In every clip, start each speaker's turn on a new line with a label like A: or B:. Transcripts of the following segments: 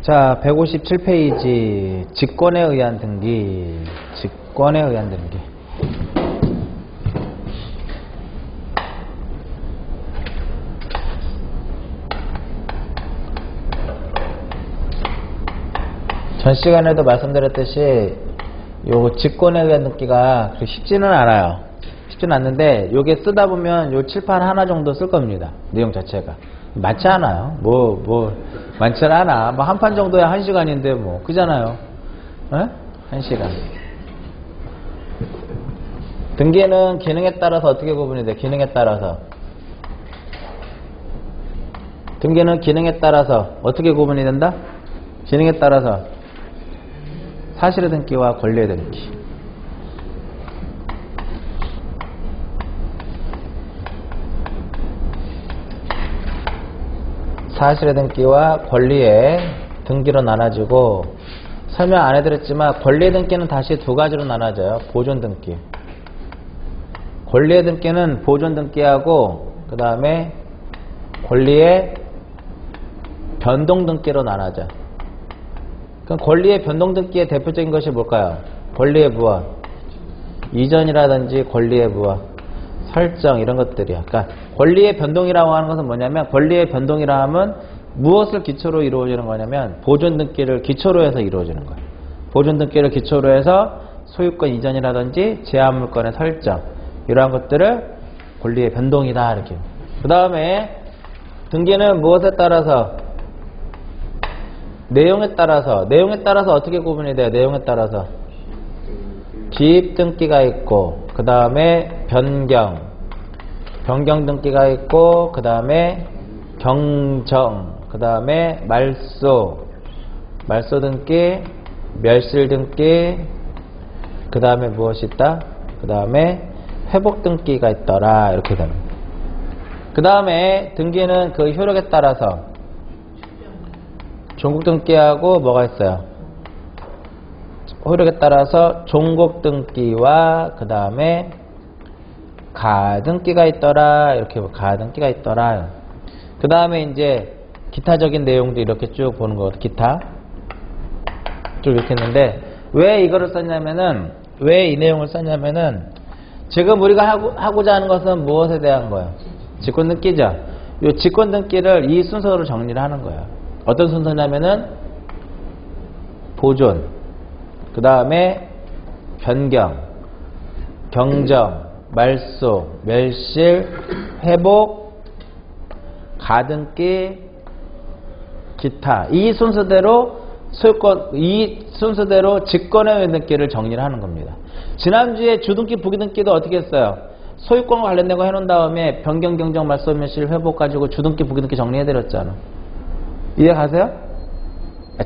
A: 자, 157페이지 직권에 의한 등기. 직권에 의한 등기. 전 시간에도 말씀드렸듯이 요 직권에 의한 등기가 그렇게 쉽지는 않아요. 쉽지는 않는데 요게 쓰다 보면 요 칠판 하나 정도 쓸 겁니다. 내용 자체가 많지 않아요. 많지 않아. 뭐 한 판 정도야 1시간인데 뭐 그잖아요. 에? 1시간. 등기는 기능에 따라서 어떻게 구분이 돼? 기능에 따라서. 등기는 기능에 따라서 어떻게 구분이 된다? 기능에 따라서 사실의 등기와 권리의 등기. 사실의 등기와 권리의 등기로 나눠지고, 설명 안 해드렸지만 권리의 등기는 다시 두 가지로 나눠져요. 보존 등기. 권리의 등기는 보존 등기하고 그 다음에 권리의 변동 등기로 나눠져. 그럼 권리의 변동 등기의 대표적인 것이 뭘까요? 권리의 무엇? 이전이라든지 권리의 무엇? 설정, 이런 것들이야. 그러니까 권리의 변동이라고 하는 것은 뭐냐면, 권리의 변동이라 하면 무엇을 기초로 이루어지는 거냐면 보존 등기를 기초로 해서 이루어지는 거예요. 보존 등기를 기초로 해서 소유권 이전이라든지 제한 물건의 설정, 이러한 것들을 권리의 변동이다, 이렇게. 그 다음에 등기는 무엇에 따라서? 내용에 따라서 어떻게 구분이 돼요? 내용에 따라서 기입 등기가 있고, 그 다음에 변경 등기가 있고, 그 다음에 경정, 그 다음에 말소 등기, 멸실 등기, 그 다음에 무엇이 있다? 그 다음에 회복 등기가 있더라, 이렇게 됩니다. 그 다음에 등기는 그 효력에 따라서 종국 등기하고 뭐가 있어요? 효력에 따라서 종국 등기와 그 다음에 가등기가 있더라, 이렇게 가등기가 있더라. 그 다음에 이제 기타적인 내용도 이렇게 쭉 보는 거거든요. 기타 쭉 이렇게 했는데, 왜 이거를 썼냐면은, 왜 이 내용을 썼냐면은, 지금 우리가 하고자 하는 것은 무엇에 대한 거예요? 직권 등기죠. 이 직권 등기를 이 순서로 정리를 하는 거예요. 어떤 순서냐면은 보존, 그 다음에 변경, 경정, 말소, 멸실, 회복, 가등기, 기타. 이 순서대로 이 순서대로 직권에 의한 등기를 정리를 하는 겁니다. 지난주에 주등기, 부기등기도 어떻게 했어요? 소유권과 관련된 거 해놓은 다음에 변경, 경정, 말소, 멸실, 회복 가지고 주등기, 부기등기 정리해드렸잖아. 이해 가세요?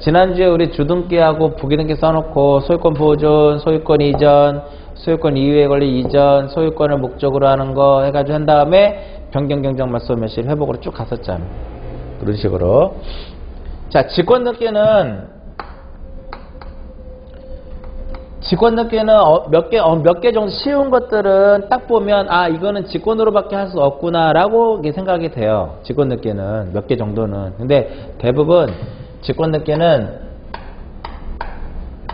A: 지난주에 우리 주등기하고 부기등기 써놓고 소유권 보존, 소유권 이전, 소유권 이유의 권리 이전, 소유권을 목적으로 하는 거 해가지고 한 다음에 변경, 경정, 말소, 멸실, 회복으로 쭉 갔었잖아. 그런 식으로. 자, 직권 등기는 몇 개 정도 쉬운 것들은 딱 보면, 아, 이거는 직권으로밖에 할 수 없구나 라고 생각이 돼요. 직권 등기는 몇 개 정도는. 근데 대부분 직권 등기는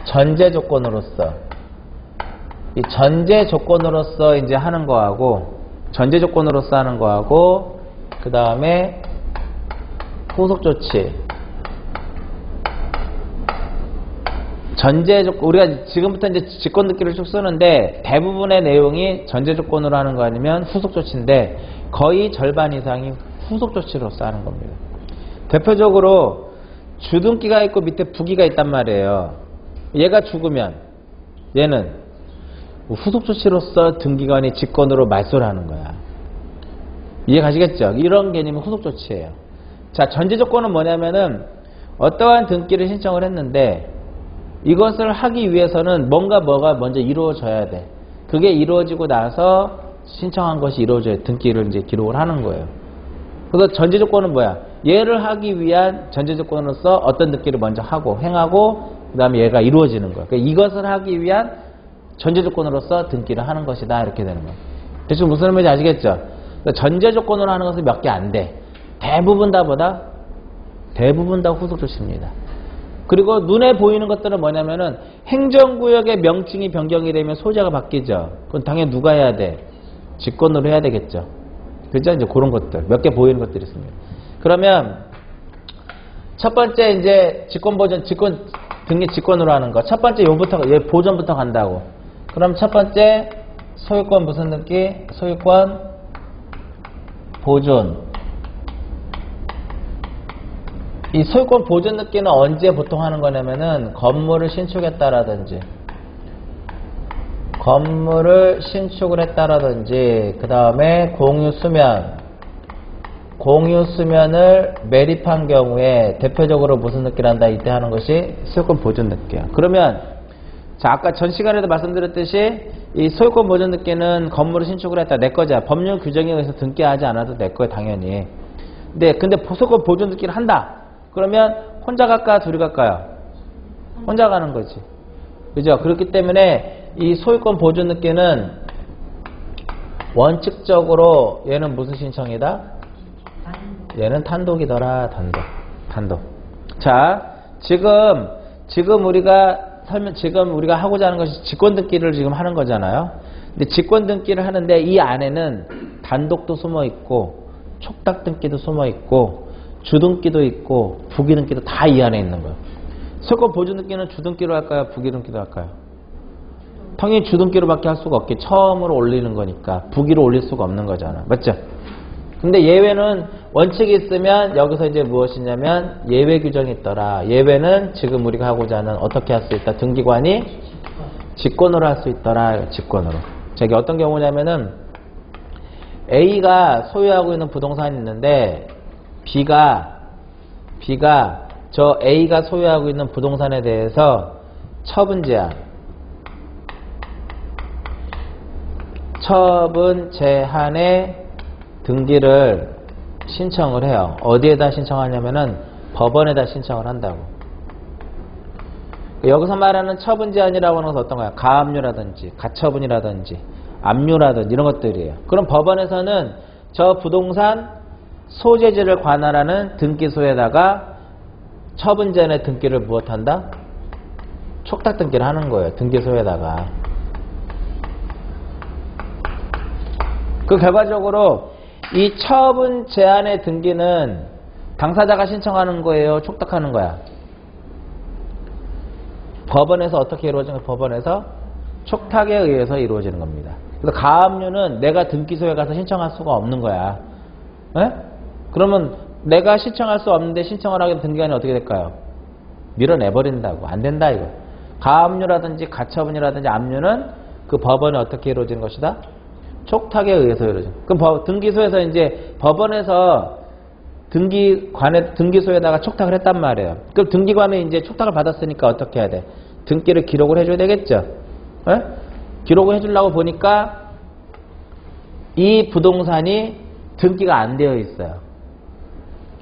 A: 전제 조건으로서, 이 전제 조건으로서 이제 하는 거하고, 전제 조건으로서 하는 거하고, 그 다음에 후속 조치. 전제 조건, 우리가 지금부터 이제 직권 등기를 쭉 쓰는데 대부분의 내용이 전제 조건으로 하는 거 아니면 후속 조치인데, 거의 절반 이상이 후속 조치로서 하는 겁니다. 대표적으로 주등기가 있고 밑에 부기가 있단 말이에요. 얘가 죽으면 얘는 후속 조치로서 등기관이 직권으로 말소를 하는 거야. 이해 가시겠죠? 이런 개념이 후속 조치예요. 자, 전제 조건은 뭐냐면은 어떠한 등기를 신청을 했는데 이것을 하기 위해서는 뭐가 먼저 이루어져야 돼. 그게 이루어지고 나서 신청한 것이 이루어져야 등기를 이제 기록을 하는 거예요. 그래서 전제 조건은 뭐야? 얘를 하기 위한 전제 조건으로서 어떤 등기를 먼저 하고 행하고 그 다음에 얘가 이루어지는 거야. 그러니까 이것을 하기 위한 전제 조건으로서 등기를 하는 것이다, 이렇게 되는 거야. 대충 무슨 의미인지 아시겠죠? 그러니까 전제 조건으로 하는 것은 몇 개 안 돼. 대부분 다 후속 조치입니다. 그리고 눈에 보이는 것들은 뭐냐면은 행정구역의 명칭이 변경이 되면 소재가 바뀌죠. 그건 당연히 누가 해야 돼? 직권으로 해야 되겠죠. 그죠? 이제 그런 것들. 몇 개 보이는 것들이 있습니다. 그러면 첫 번째 이제 등기 직권으로 하는 거. 첫 번째 얘 보존부터 간다고. 그럼 첫 번째 소유권 무슨 등기? 소유권 보존. 이 소유권 보존 등기는 언제 보통 하는 거냐면은 건물을 신축했다라든지 신축을 했다라든지 그 다음에 공유 수면을 매립한 경우에 대표적으로 무슨 등기를 한다? 이때 하는 것이 소유권 보존 등기야. 그러면 자 아까 전 시간에도 말씀드렸듯이 이 소유권 보존 등기는 건물을 신축을 했다. 내 거잖아. 법률 규정에 의해서 등기하지 않아도 내 거야 당연히. 근데 소유권 보존 등기를 한다. 그러면 혼자 갈까요? 둘이 갈까요? 혼자 가는 거지. 그죠? 그렇기 때문에 이 소유권 보존 등기는 원칙적으로 얘는 무슨 신청이다? 얘는 단독이더라. 단독. 자, 지금 우리가 하고자 하는 것이 직권 등기를 지금 하는 거잖아요. 근데 직권 등기를 하는데 이 안에는 단독도 숨어 있고 촉탁 등기도 숨어 있고 주등기도 있고 부기등기도 다 이 안에 있는 거예요. 소유권 보존 등기는 주등기로 할까요? 부기등기로 할까요? 당연히 주등기로밖에 할 수가 없게 처음으로 올리는 거니까 부기로 올릴 수가 없는 거잖아. 맞죠? 근데 예외는 원칙이 있으면 여기서 이제 무엇이냐면 예외 규정이 있더라. 예외는 지금 우리가 하고자 하는 어떻게 할 수 있다? 등기관이 직권으로 할 수 있더라. 직권으로. 자, 이게 어떤 경우냐면은 A가 소유하고 있는 부동산이 있는데 B가 저 A가 소유하고 있는 부동산에 대해서 처분 제한의 등기를 신청을 해요. 어디에다 신청하냐면은 법원에다 신청을 한다고. 여기서 말하는 처분 제한이라고 하는 것은 어떤 거야? 가압류라든지 가처분이라든지 압류라든지 이런 것들이에요. 그럼 법원에서는 저 부동산 소재지를 관할하는 등기소에다가 처분 제한의 등기를 무엇한다? 촉탁 등기를 하는 거예요. 등기소에다가. 그 결과적으로 이 처분 제한의 등기는 당사자가 신청하는 거예요? 촉탁하는 거야? 법원에서 어떻게 이루어지는 거예요? 법원에서 촉탁에 의해서 이루어지는 겁니다. 그래서 가압류는 내가 등기소에 가서 신청할 수가 없는 거야. 에? 그러면 내가 신청할 수 없는데 신청을 하게 등기관이 어떻게 될까요? 밀어내버린다고. 안 된다 이거. 가압류라든지 가처분이라든지 압류는 그 법원에 어떻게 이루어지는 것이다? 촉탁에 의해서 이루어져. 그럼 등기소에서 이제 법원에서 등기소에다가 촉탁을 했단 말이에요. 그럼 등기관이 이제 촉탁을 받았으니까 어떻게 해야 돼? 등기를 기록을 해줘야 되겠죠? 에? 기록을 해주려고 보니까 이 부동산이 등기가 안 되어 있어요.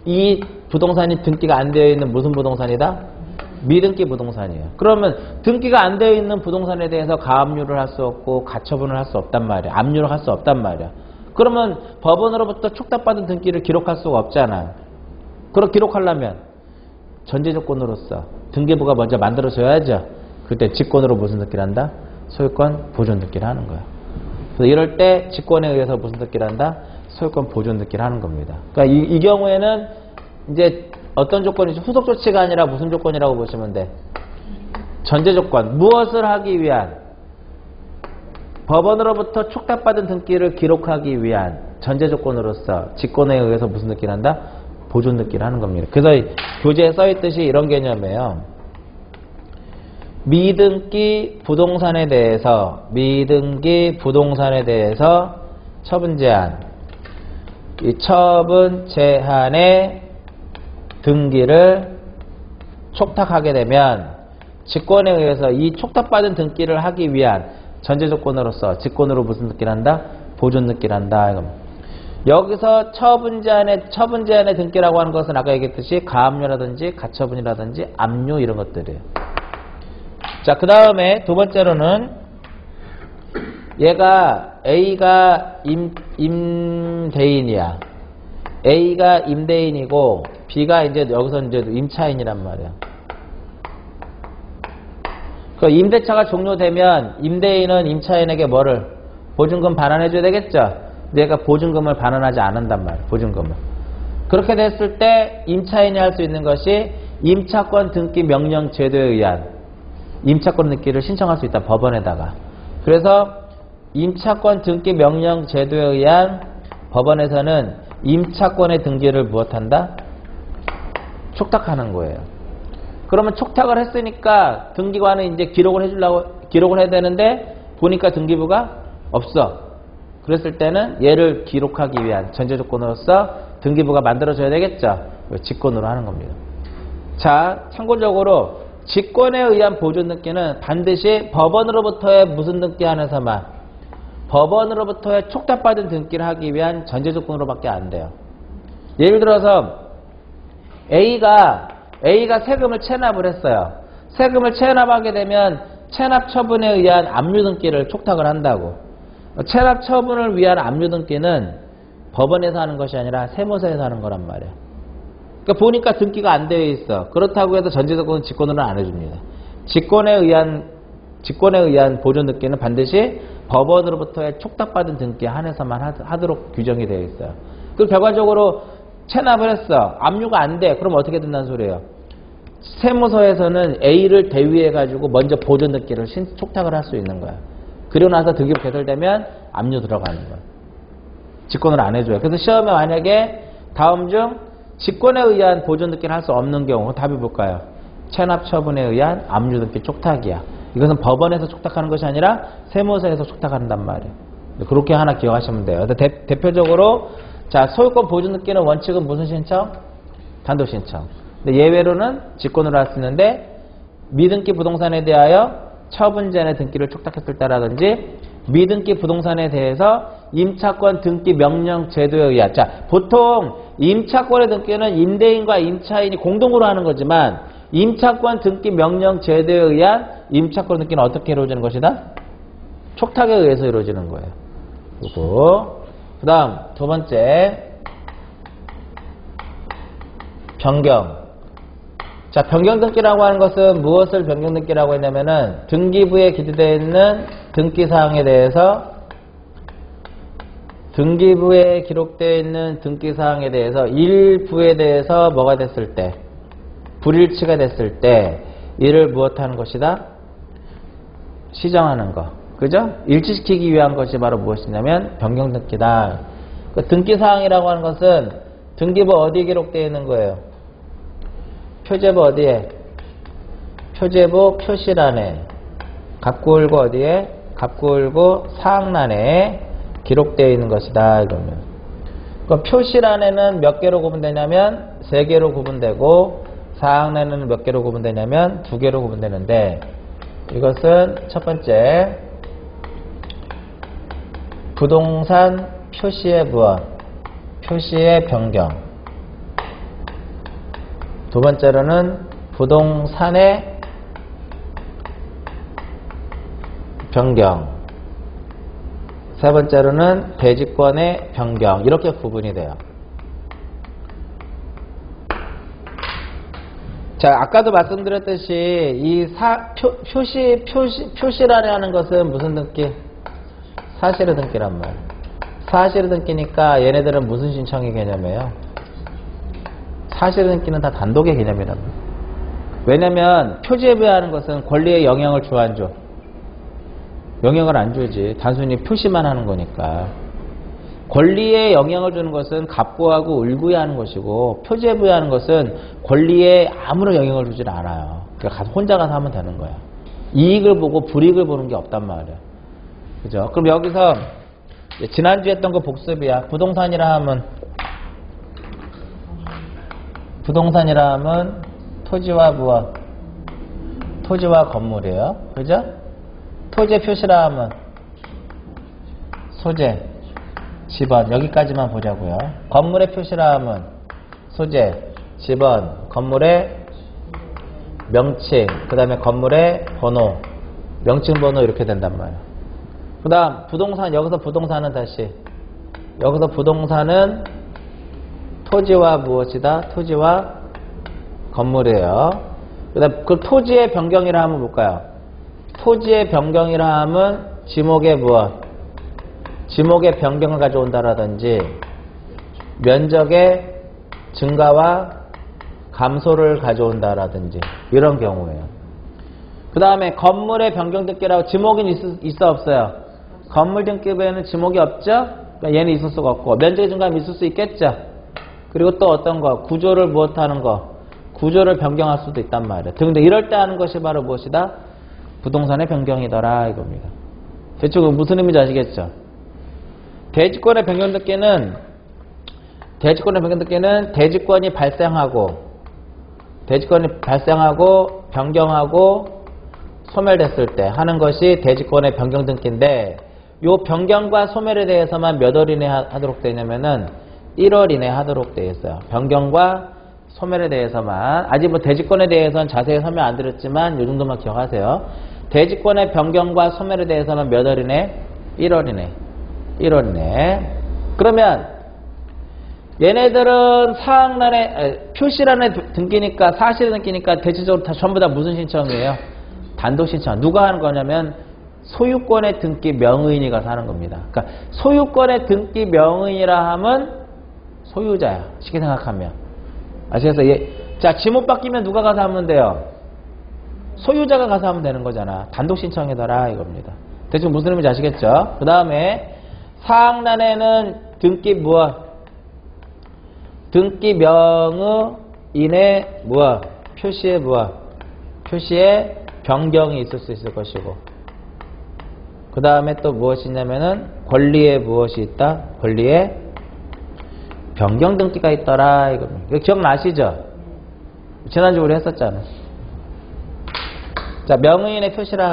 A: 이 부동산이 등기가 안 되어 있는 무슨 부동산이다? 미등기 부동산이에요. 그러면 등기가 안 되어 있는 부동산에 대해서 가압류를 할 수 없고 가처분을 할 수 없단 말이야. 압류를 할 수 없단 말이야. 그러면 법원으로부터 촉탁받은 등기를 기록할 수가 없잖아. 그럼 기록하려면 전제조건으로서 등기부가 먼저 만들어줘야죠. 그때 직권으로 무슨 등기를 한다? 소유권 보존 등기를 하는 거야. 그래서 이럴 때 직권에 의해서 무슨 등기를 한다? 소유권 보존 등기를 하는 겁니다. 그러니까 이 경우에는 이제 어떤 조건이죠? 후속 조치가 아니라 무슨 조건이라고 보시면 돼? 전제 조건. 무엇을 하기 위한? 법원으로부터 촉탁받은 등기를 기록하기 위한 전제 조건으로서 직권에 의해서 무슨 등기를 한다? 보존 등기를 하는 겁니다. 그래서 교재에 써있듯이 이런 개념이에요. 미등기 부동산에 대해서 처분 제한, 이 처분 제한의 등기를 촉탁하게 되면 직권에 의해서 이 촉탁받은 등기를 하기 위한 전제 조건으로서 직권으로 무슨 등기를 한다? 보존 등기를 한다. 여기서 처분 제한의 등기라고 하는 것은 아까 얘기했듯이 가압류라든지 가처분이라든지 압류 이런 것들이에요. 자, 그 다음에 두 번째로는 얘가 A가 임대인이야. A가 임대인이고 B가 이제 여기서 이제 임차인이란 말이야. 그 임대차가 종료되면 임대인은 임차인에게 뭐를? 보증금 반환해줘야 되겠죠? 내가 보증금을 반환하지 않는단 말이에요. 보증금을. 그렇게 됐을 때 임차인이 할 수 있는 것이 임차권 등기 명령 제도에 의한 임차권 등기를 신청할 수 있다. 법원에다가. 그래서 임차권 등기 명령 제도에 의한 법원에서는 임차권의 등기를 무엇한다? 촉탁하는 거예요. 그러면 촉탁을 했으니까 등기관은 이제 기록을 해야 되는데 보니까 등기부가 없어. 그랬을 때는 얘를 기록하기 위한 전제 조건으로서 등기부가 만들어줘야 되겠죠. 직권으로 하는 겁니다. 자, 참고적으로 직권에 의한 보존 등기는 반드시 법원으로부터의 무슨 등기 안에서만 법원으로부터의 촉탁받은 등기를 하기 위한 전제 조건으로밖에 안 돼요. 예를 들어서 A가 세금을 체납을 했어요. 세금을 체납하게 되면 체납 처분에 의한 압류 등기를 촉탁을 한다고. 체납 처분을 위한 압류 등기는 법원에서 하는 것이 아니라 세무서에서 하는 거란 말이에요. 그러니까 보니까 등기가 안 되어 있어. 그렇다고 해서 전제 조건은 직권으로는 안 해줍니다. 직권에 의한 보존 등기는 반드시 법원으로부터의 촉탁받은 등기에 한해서만 하도록 규정이 되어 있어요. 그 결과적으로 체납을 했어. 압류가 안 돼. 그럼 어떻게 된다는 소리예요? 세무서에서는 A를 대위해가지고 먼저 보존 등기를 촉탁을 할 수 있는 거야. 그리고 나서 등기부 개설되면 압류 들어가는 거야. 직권을 안 해줘요. 그래서 시험에 만약에 다음 중 직권에 의한 보존 등기를 할 수 없는 경우 답이 뭘까요? 체납 처분에 의한 압류 등기 촉탁이야. 이것은 법원에서 촉탁하는 것이 아니라 세무서에서 촉탁한단 말이에요. 그렇게 하나 기억하시면 돼요. 대표적으로 자, 소유권 보존 등기는 원칙은 무슨 신청? 단독 신청. 근데 예외로는 직권으로 할 수 있는데 미등기 부동산에 대하여 처분전의 등기를 촉탁했을 때라든지 미등기 부동산에 대해서 임차권 등기 명령 제도에 의한 자, 보통 임차권의 등기는 임대인과 임차인이 공동으로 하는 거지만 임차권 등기 명령 제도에 의한 임차권 등기는 어떻게 이루어지는 것이다? 촉탁에 의해서 이루어지는 거예요. 그리고 그 다음 두 번째 변경. 자, 변경 등기라고 하는 것은 무엇을 변경 등기라고 했냐면은 등기부에 기재되어 있는 등기사항에 대해서 등기부에 기록되어 있는 등기사항에 대해서 일부에 대해서 뭐가 됐을 때 불일치가 됐을 때 이를 무엇하는 것이다? 시정하는 거. 그죠? 일치시키기 위한 것이 바로 무엇이냐면 변경 등기다. 그 등기사항이라고 하는 것은 등기부 어디에 기록되어 있는 거예요? 표제부 어디에? 표제부 표시란에. 갑구을고 어디에? 갑구을고 사항란에 기록되어 있는 것이다. 이거면. 그 표시란에는 몇 개로 구분되냐면 3개로 구분되고 사항란에는 몇 개로 구분되냐면 2개로 구분되는데 이것은 첫 번째 부동산 표시의 무엇? 표시의 변경. 두 번째로는 부동산의 변경. 세 번째로는 대지권의 변경. 이렇게 구분이 돼요. 자, 아까도 말씀드렸듯이 이 표시란에 하는 것은 무슨 등기? 사실의 등기란 말. 사실의 등기니까 얘네들은 무슨 신청의 개념이에요? 사실의 등기는 다 단독의 개념이란 말. 왜냐면 표제부에 하는 것은 권리에 영향을 줘 안 줘? 영향을 안 주지. 단순히 표시만 하는 거니까. 권리에 영향을 주는 것은 갑구하고 을구에 하는 것이고 표제부에 하는 것은 권리에 아무런 영향을 주질 않아요. 그러니까 혼자 가서 하면 되는 거야. 이익을 보고 불이익을 보는 게 없단 말이야. 그죠? 그럼 여기서 지난주에 했던 거 복습이야. 부동산이라 하면 토지와 무엇? 토지와 건물이에요. 그죠? 토지의 표시라 하면 소재, 집원. 여기까지만 보자고요. 건물의 표시라 하면 소재, 집원, 건물의 명칭, 그 다음에 건물의 번호, 명칭 번호 이렇게 된단 말이에요. 그 다음 부동산, 여기서 부동산은 다시 여기서 부동산은 토지와 무엇이다? 토지와 건물이에요. 그 다음 그 토지의 변경이라 하면 뭘까요? 토지의 변경이라 함은 지목의 무엇? 지목의 변경을 가져온다라든지 면적의 증가와 감소를 가져온다라든지 이런 경우예요. 그 다음에 건물의 변경 등기라고 지목이 있어 없어요? 건물 등기부에는 지목이 없죠? 그러니까 얘는 있을 수가 없고 면적의 증가는 있을 수 있겠죠? 그리고 또 어떤 거? 구조를 무엇하는 거? 구조를 변경할 수도 있단 말이에요. 등등 이럴 때 하는 것이 바로 무엇이다? 부동산의 변경이더라 이겁니다. 대충 무슨 의미인지 아시겠죠? 대지권의 변경 등기는 대지권이 발생하고 변경하고 소멸됐을 때 하는 것이 대지권의 변경 등기인데 요 변경과 소멸에 대해서만 몇 월 이내 하도록 되어 있냐면은 1월 이내 하도록 되어 있어요. 변경과 소멸에 대해서만. 아직 뭐 대지권에 대해서는 자세히 설명 안 드렸지만 요 정도만 기억하세요. 대지권의 변경과 소멸에 대해서는 몇 월 이내? 1월 이내. 1월 이내. 그러면 얘네들은 사항란에 표시란에 등기니까 사실에 등기니까 대체적으로 다 전부 다 무슨 신청이에요? 단독 신청. 누가 하는 거냐면 소유권의 등기 명의인이 가서 하는 겁니다. 그러니까 소유권의 등기 명의인이라 하면 소유자야. 쉽게 생각하면. 아시겠어요? 자, 지목 바뀌면 누가 가서 하면 돼요? 소유자가 가서 하면 되는 거잖아. 단독 신청이더라 이겁니다. 대충 무슨 의미인지 아시겠죠? 그 다음에 사항란에는 등기 무엇? 등기 명의인의 무엇? 표시의 무엇? 표시의 변경이 있을 수 있을 것이고 그 다음에 또 무엇이 있냐면은 권리에 무엇이 있다? 권리에 변경 등기가 있더라 이겁니다. 이거 기억나시죠? 지난주 우리 했었잖아. 자, 명의인의 표시라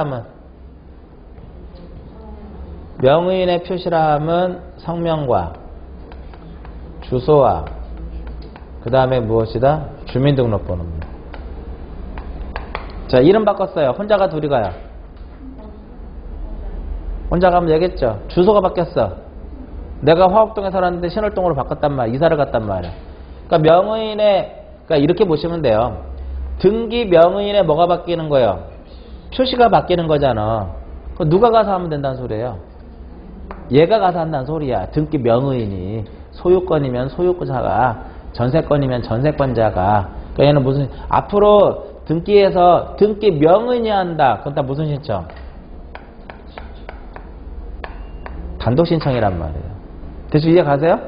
A: 함은 성명과 주소와 그 다음에 무엇이다? 주민등록번호입니다. 자, 이름 바꿨어요. 혼자가 둘이 가요? 혼자 가면 되겠죠? 주소가 바뀌었어. 내가 화곡동에 살았는데 신월동으로 바꿨단 말이야. 이사를 갔단 말이야. 그러니까 명의인의, 그러니까 이렇게 보시면 돼요. 등기 명의인의 뭐가 바뀌는 거예요? 표시가 바뀌는 거잖아. 그럼 누가 가서 하면 된다는 소리예요? 얘가 가서 한다는 소리야. 등기 명의인이. 소유권이면 소유자가, 전세권이면 전세권자가. 그러니까 얘는 무슨, 앞으로 등기에서 등기 명의인이 한다. 그럼 다 무슨 신청? 단독 신청이란 말이에요. 대충 이해 가세요?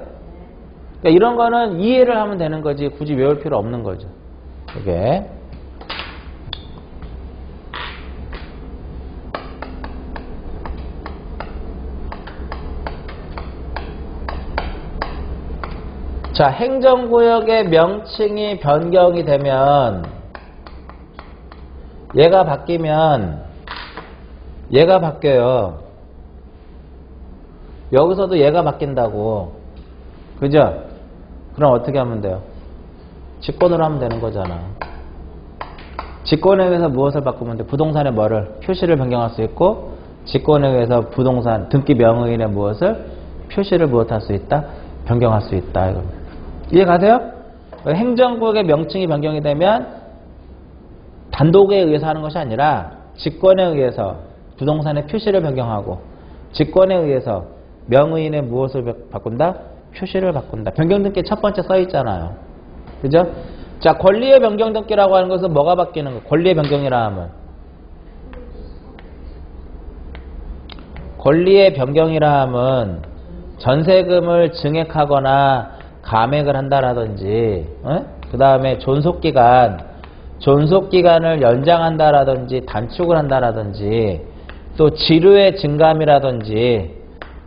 A: 그러니까 이런 거는 이해를 하면 되는 거지 굳이 외울 필요 없는 거죠. 이게 자, 행정구역의 명칭이 변경이 되면 얘가 바뀌면 얘가 바뀌어요. 여기서도 얘가 바뀐다고. 그죠? 그럼 어떻게 하면 돼요? 직권으로 하면 되는 거잖아. 직권에 의해서 무엇을 바꾸면 돼? 부동산의 뭐를? 표시를 변경할 수 있고 직권에 의해서 부동산, 등기 명의인의 무엇을? 표시를 무엇할 수 있다? 변경할 수 있다. 이겁니다. 이해 가세요? 행정구역의 명칭이 변경이 되면 단독에 의해서 하는 것이 아니라 직권에 의해서 부동산의 표시를 변경하고 직권에 의해서 명의인의 무엇을 바꾼다? 표시를 바꾼다. 변경등기 첫 번째 써 있잖아요. 그죠? 자, 권리의 변경등기라고 하는 것은 뭐가 바뀌는 거? 권리의 변경이라 하면 권리의 변경이라 하면 전세금을 증액하거나 감액을 한다라든지 그 다음에 존속기간을 연장한다라든지 단축을 한다라든지 또 지류의 증감이라든지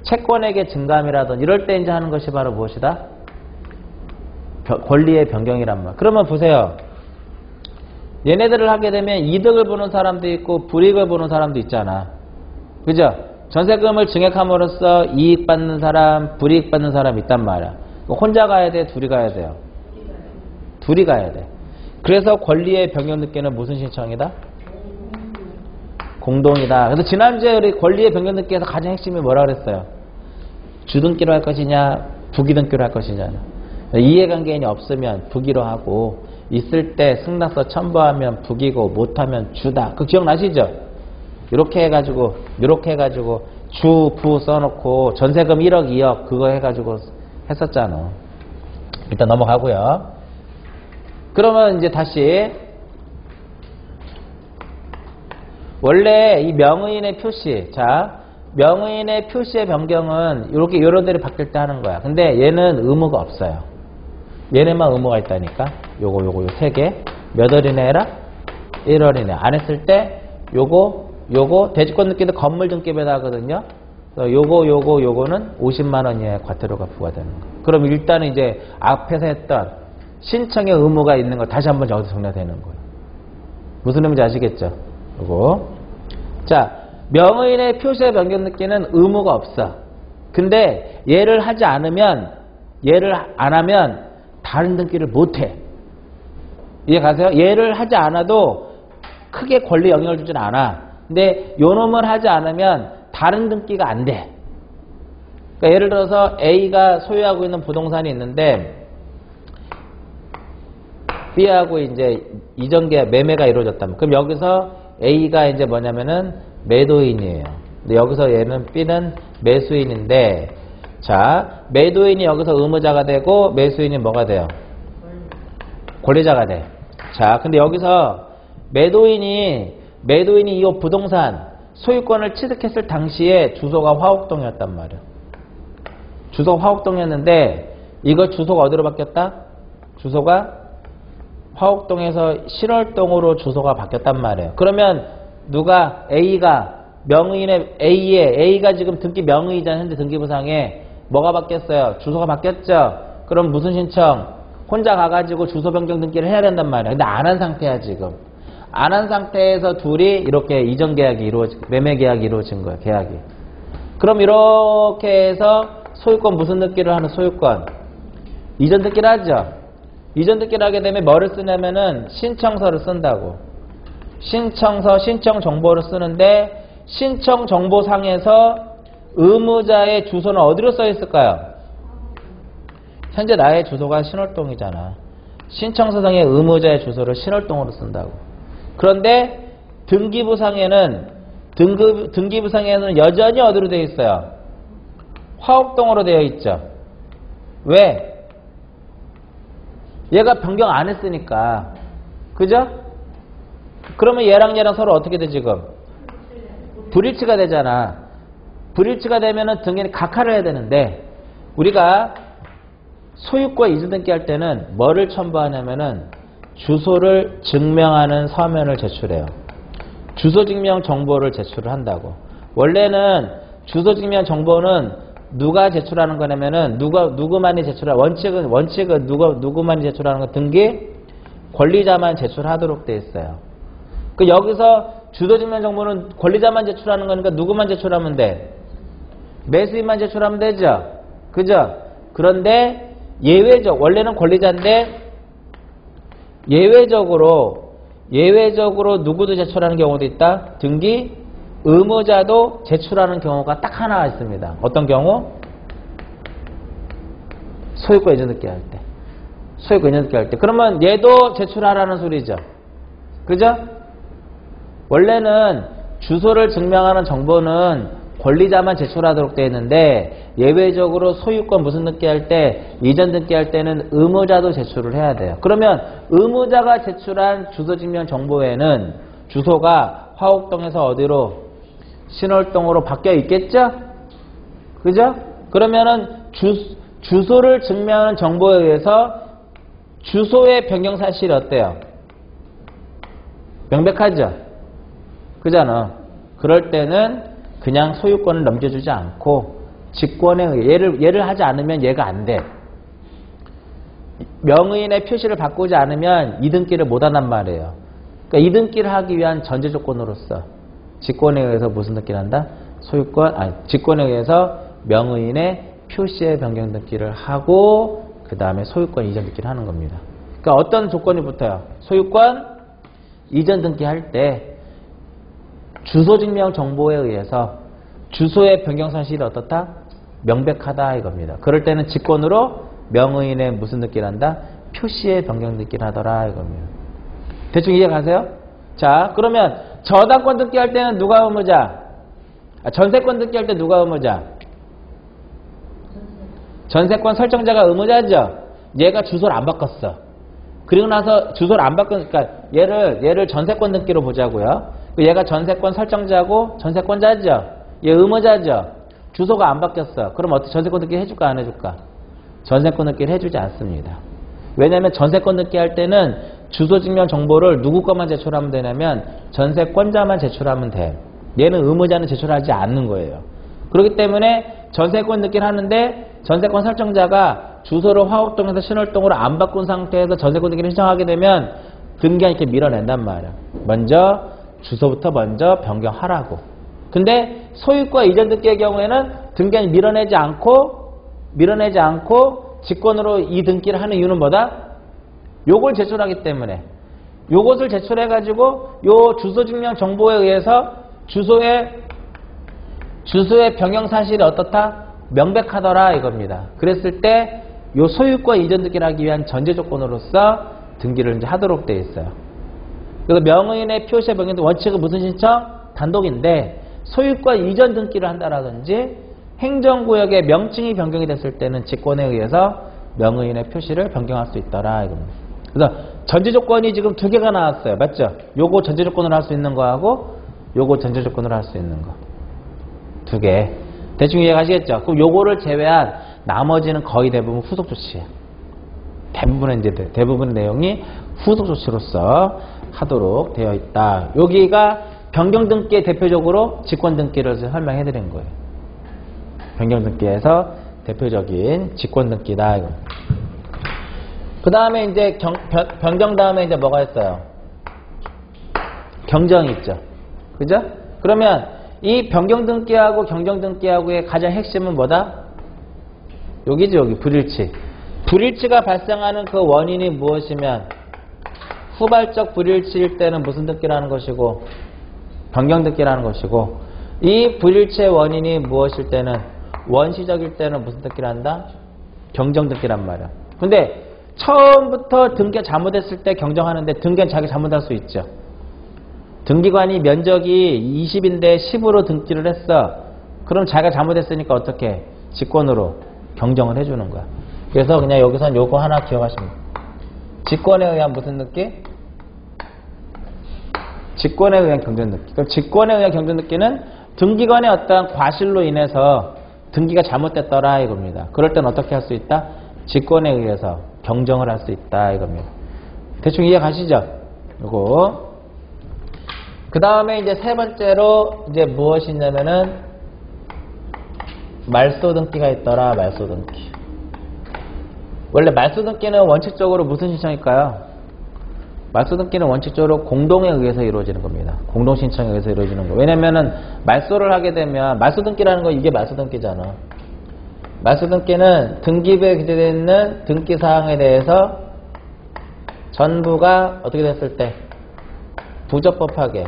A: 채권액의 증감이라든지 이럴 때 이제 하는 것이 바로 무엇이다? 권리의 변경이란 말. 그러면 보세요. 얘네들을 하게 되면 이득을 보는 사람도 있고 불이익을 보는 사람도 있잖아. 그죠? 전세금을 증액함으로써 이익 받는 사람, 불이익 받는 사람 있단 말이야. 혼자 가야 돼? 둘이 가야 돼요? 둘이 가야 돼. 그래서 권리의 변경 등기는 무슨 신청이다? 공동이다. 그래서 지난주에 우리 권리의 변경 등기에서 가장 핵심이 뭐라 그랬어요? 주등기로 할 것이냐, 부기등기로 할 것이냐. 이해관계인이 없으면 부기로 하고 있을 때 승낙서 첨부하면 부기고 못하면 주다. 그 기억나시죠? 이렇게 해가지고 주, 부 써놓고 전세금 1억, 2억 그거 해가지고 했었잖아. 일단 넘어가고요. 그러면 이제 다시 원래 이 명의인의 표시, 자 명의인의 표시의 변경은 이렇게 요런 데를 바뀔 때 하는 거야. 근데 얘는 의무가 없어요. 얘네만 의무가 있다니까. 요거 세 개. 몇 월이네 해라? 1월이네. 안 했을 때 요거 대지권 등기도 건물 등기부에다 하거든요. 요거는 50만 원 이하의 과태료가 부과되는 거. 그럼 일단은 이제 앞에서 했던 신청의 의무가 있는 거 다시 한번 여기서 정리가 되는 거예요. 무슨 의미인지 아시겠죠? 요거. 자, 명의인의 표시의 변경 등기는 의무가 없어. 근데 얘를 하지 않으면, 얘를 안 하면 다른 등기를 못 해. 이해 가세요? 얘를 하지 않아도 크게 권리 영향을 주진 않아. 근데 요 놈을 하지 않으면 다른 등기가 안 돼. 그러니까 예를 들어서 A가 소유하고 있는 부동산이 있는데 B하고 이제 이전계약 매매가 이루어졌다면 그럼 여기서 A가 이제 뭐냐면은 매도인이에요. 근데 여기서 얘는 B는 매수인인데 자 매도인이 여기서 의무자가 되고 매수인이 뭐가 돼요? 권리자가 돼. 자 근데 여기서 매도인이 이 부동산 소유권을 취득했을 당시에 주소가 화곡동이었단 말이야. 주소가 화곡동이었는데 이거 주소가 어디로 바뀌었다? 주소가 화곡동에서 신월동으로 주소가 바뀌었단 말이에요. 그러면 누가 A가 명의인의 A가 지금 등기 명의이자 현재 등기부상에 뭐가 바뀌었어요? 주소가 바뀌었죠? 그럼 무슨 신청? 혼자 가가지고 주소 변경 등기를 해야 된단 말이야. 근데 안 한 상태야 지금. 안 한 상태에서 둘이 이렇게 이전 계약이 매매 계약이 이루어진 거야. 계약이. 그럼 이렇게 해서 소유권 무슨 등기를 하는 소유권? 이전 등기를 하죠. 이전 등기를 하게 되면 뭐를 쓰냐면은 신청서를 쓴다고. 신청서, 신청 정보를 쓰는데 신청 정보상에서 의무자의 주소는 어디로 써 있을까요? 현재 나의 주소가 신월동이잖아. 신청서상의 의무자의 주소를 신월동으로 쓴다고. 그런데 등기부상에는 여전히 어디로 되어 있어요? 화곡동으로 되어 있죠. 왜? 얘가 변경 안 했으니까. 그죠? 그러면 얘랑 서로 어떻게 돼 지금? 불일치가 되잖아. 불일치가 되면은 등기는 각하를 해야 되는데 우리가 소유권 이전 등기 할 때는 뭐를 첨부하냐면은 주소를 증명하는 서면을 제출해요. 주소 증명 정보를 제출을 한다고. 원래는 주소 증명 정보는 누가 제출하는 거냐면은 누구만이 제출하 원칙은 누구만이 제출하는 거 등기 권리자만 제출하도록 돼 있어요. 그 여기서 주소 증명 정보는 권리자만 제출하는 거니까 누구만 제출하면 돼? 매수인만 제출하면 되죠. 그죠? 그런데 원래는 권리자인데 예외적으로 누구도 제출하는 경우도 있다. 등기 의무자도 제출하는 경우가 딱 하나 있습니다. 어떤 경우? 소유권 이전 등기 할 때. 소유권 이전 등기 할 때. 그러면 얘도 제출하라는 소리죠. 그죠? 원래는 주소를 증명하는 정보는 권리자만 제출하도록 되어 있는데 예외적으로 소유권 무슨 등기 할 때 이전 등기 할 때는 의무자도 제출을 해야 돼요. 그러면 의무자가 제출한 주소 증명 정보에는 주소가 화곡동에서 어디로? 신월동으로 바뀌어 있겠죠? 그죠? 그러면은 주소를 증명하는 정보에 의해서 주소의 변경 사실이 어때요? 명백하죠? 그잖아. 그럴 때는 그냥 소유권을 넘겨주지 않고 직권에 의해 얘를 하지 않으면 얘가 안 돼. 명의인의 표시를 바꾸지 않으면 이등기를 못 한단 말이에요. 그러니까 이등기를 하기 위한 전제 조건으로서 직권에 의해서 무슨 등기를 한다? 직권에 의해서 명의인의 표시의 변경 등기를 하고 그 다음에 소유권 이전 등기를 하는 겁니다. 그러니까 어떤 조건이 붙어요? 소유권 이전 등기 할 때 주소 증명 정보에 의해서 주소의 변경 사실이 어떻다? 명백하다 이겁니다. 그럴 때는 직권으로 명의인의 무슨 등기를 한다? 표시의 변경 등기를 하더라 이겁니다. 대충 이해 가세요? 자, 그러면 저당권 등기 할 때는 누가 의무자? 전세권 등기 할 때 누가 의무자? 전세권 설정자가 의무자죠. 얘가 주소를 안 바꿨어. 그리고 나서 주소를 안 바꾼, 그러니까 얘를 전세권 등기로 보자고요. 얘가 전세권 설정자고 전세권자죠. 얘 의무자죠. 주소가 안 바뀌었어. 그럼 어떻게 전세권 등기 해줄까 안 해줄까? 전세권 등기를 해주지 않습니다. 왜냐하면 전세권 등기 할 때는 주소 증명 정보를 누구 것만 제출하면 되냐면 전세권자만 제출하면 돼. 얘는 의무자는 제출하지 않는 거예요. 그렇기 때문에 전세권 등기를 하는데 전세권 설정자가 주소를 화곡동에서 신월동으로 안 바꾼 상태에서 전세권 등기를 신청하게 되면 등기가 이렇게 밀어낸단 말이야. 먼저 주소부터 먼저 변경하라고. 근데 소유권 이전 등기의 경우에는 등기가 밀어내지 않고 직권으로 이 등기를 하는 이유는 뭐다? 요걸 제출하기 때문에. 요것을 제출해가지고 요 주소 증명 정보에 의해서 주소의 변경 사실이 어떻다? 명백하더라 이겁니다. 그랬을 때 요 소유권 이전 등기를 하기 위한 전제 조건으로서 등기를 이제 하도록 되어 있어요. 그래서 명의인의 표시의 변경도 원칙은 무슨 신청? 단독인데 소유권 이전 등기를 한다라든지 행정구역의 명칭이 변경이 됐을 때는 직권에 의해서 명의인의 표시를 변경할 수 있더라 이겁니다. 그래서 전제 조건이 지금 두 개가 나왔어요. 맞죠? 요거 전제 조건으로 할 수 있는 거하고 요거 전제 조건으로 할 수 있는 거. 두 개. 대충 이해가시겠죠? 그럼 요거를 제외한 나머지는 거의 대부분 후속 조치예요. 대부분의 내용이 후속 조치로서 하도록 되어 있다. 여기가 변경 등기의 대표적으로 직권 등기를 설명해 드린 거예요. 변경 등기에서 대표적인 직권 등기다. 그 다음에 이제 변경 다음에 이제 뭐가 있어요? 경정이 있죠. 그죠? 그러면 이 변경 등기하고 경정 등기하고의 가장 핵심은 뭐다? 여기죠, 여기 불일치. 불일치가 발생하는 그 원인이 무엇이면 후발적 불일치일 때는 무슨 등기라는 것이고 변경 등기라는 것이고 이 불일치의 원인이 무엇일 때는 원시적일 때는 무슨 등기를 한다? 경정 등기란 말이야. 근데 처음부터 등기가 잘못했을 때 경정하는데 등기는 자기 잘못할 수 있죠. 등기관이 면적이 20인데 10으로 등기를 했어. 그럼 자기가 잘못했으니까 어떻게? 직권으로 경정을 해주는 거야. 그래서 그냥 여기선 요거 하나 기억하시면 돼요. 직권에 의한 무슨 등기? 직권에 의한 경정 등기. 그럼 직권에 의한 경정 등기는 등기관의 어떠한 과실로 인해서 등기가 잘못됐더라 이겁니다. 그럴 땐 어떻게 할 수 있다? 직권에 의해서 경정을 할 수 있다 이겁니다. 대충 이해 가시죠? 요거. 그 다음에 이제 세 번째로 이제 무엇이 있냐면은 말소 등기가 있더라. 말소 등기. 원래 말소 등기는 원칙적으로 무슨 신청일까요? 말소 등기는 원칙적으로 공동에 의해서 이루어지는 겁니다. 공동 신청에 의해서 이루어지는 거. 왜냐면은 말소를 하게 되면 말소 등기라는 거 이게 말소 등기잖아. 말소 등기는 등기부에 기재되어 있는 등기 사항에 대해서 전부가 어떻게 됐을 때 부적법하게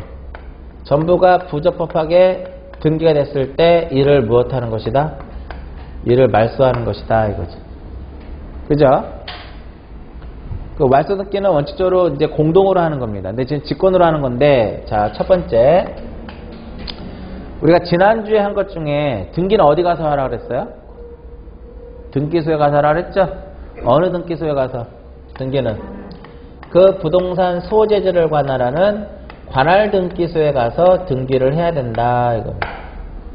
A: 전부가 부적법하게 등기가 됐을 때 이를 무엇하는 것이다? 이를 말소하는 것이다 이거지. 그죠? 그 말소 등기는 원칙적으로 이제 공동으로 하는 겁니다. 근데 지금 직권으로 하는 건데, 자, 첫 번째. 우리가 지난주에 한 것 중에 등기는 어디 가서 하라 그랬어요? 등기소에 가서 하라 그랬죠? 어느 등기소에 가서? 등기는 그 부동산 소재지를 관할하는 관할 등기소에 가서 등기를 해야 된다 이겁니다.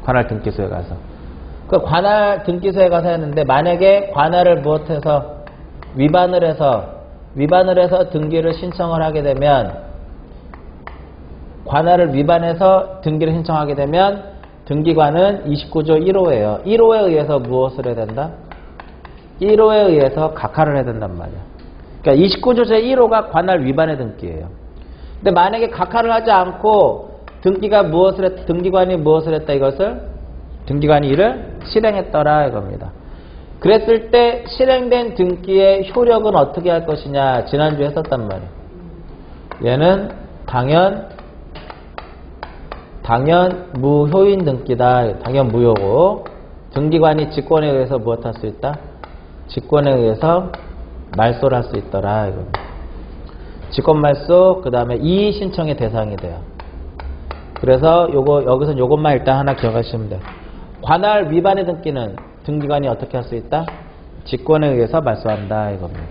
A: 관할 등기소에 가서. 그 관할 등기소에 가서 했는데 만약에 관할을 무엇해서 위반을 해서 등기를 신청을 하게 되면 관할을 위반해서 등기를 신청하게 되면 등기관은 29조 1호예요. 1호에 의해서 무엇을 해야 된다? 1호에 의해서 각하를 해야 된단 말이야. 그러니까 29조 제1호가 관할 위반의 등기예요. 근데 만약에 각하를 하지 않고 등기관이 무엇을 했다 이것을 등기관이 이를 실행했더라 이겁니다. 그랬을 때 실행된 등기의 효력은 어떻게 할 것이냐 지난주에 했었단 말이에요. 얘는 당연 무효인 등기다. 당연 무효고 등기관이 직권에 의해서 무엇 할 수 있다? 직권에 의해서 말소를 할 수 있더라 이겁니다. 직권 말소 그 다음에 이의 신청의 대상이 돼요. 그래서 여기서 요것만 일단 하나 기억하시면 돼요. 관할 위반의 등기는 등기관이 어떻게 할 수 있다? 직권에 의해서 말소한다 이겁니다.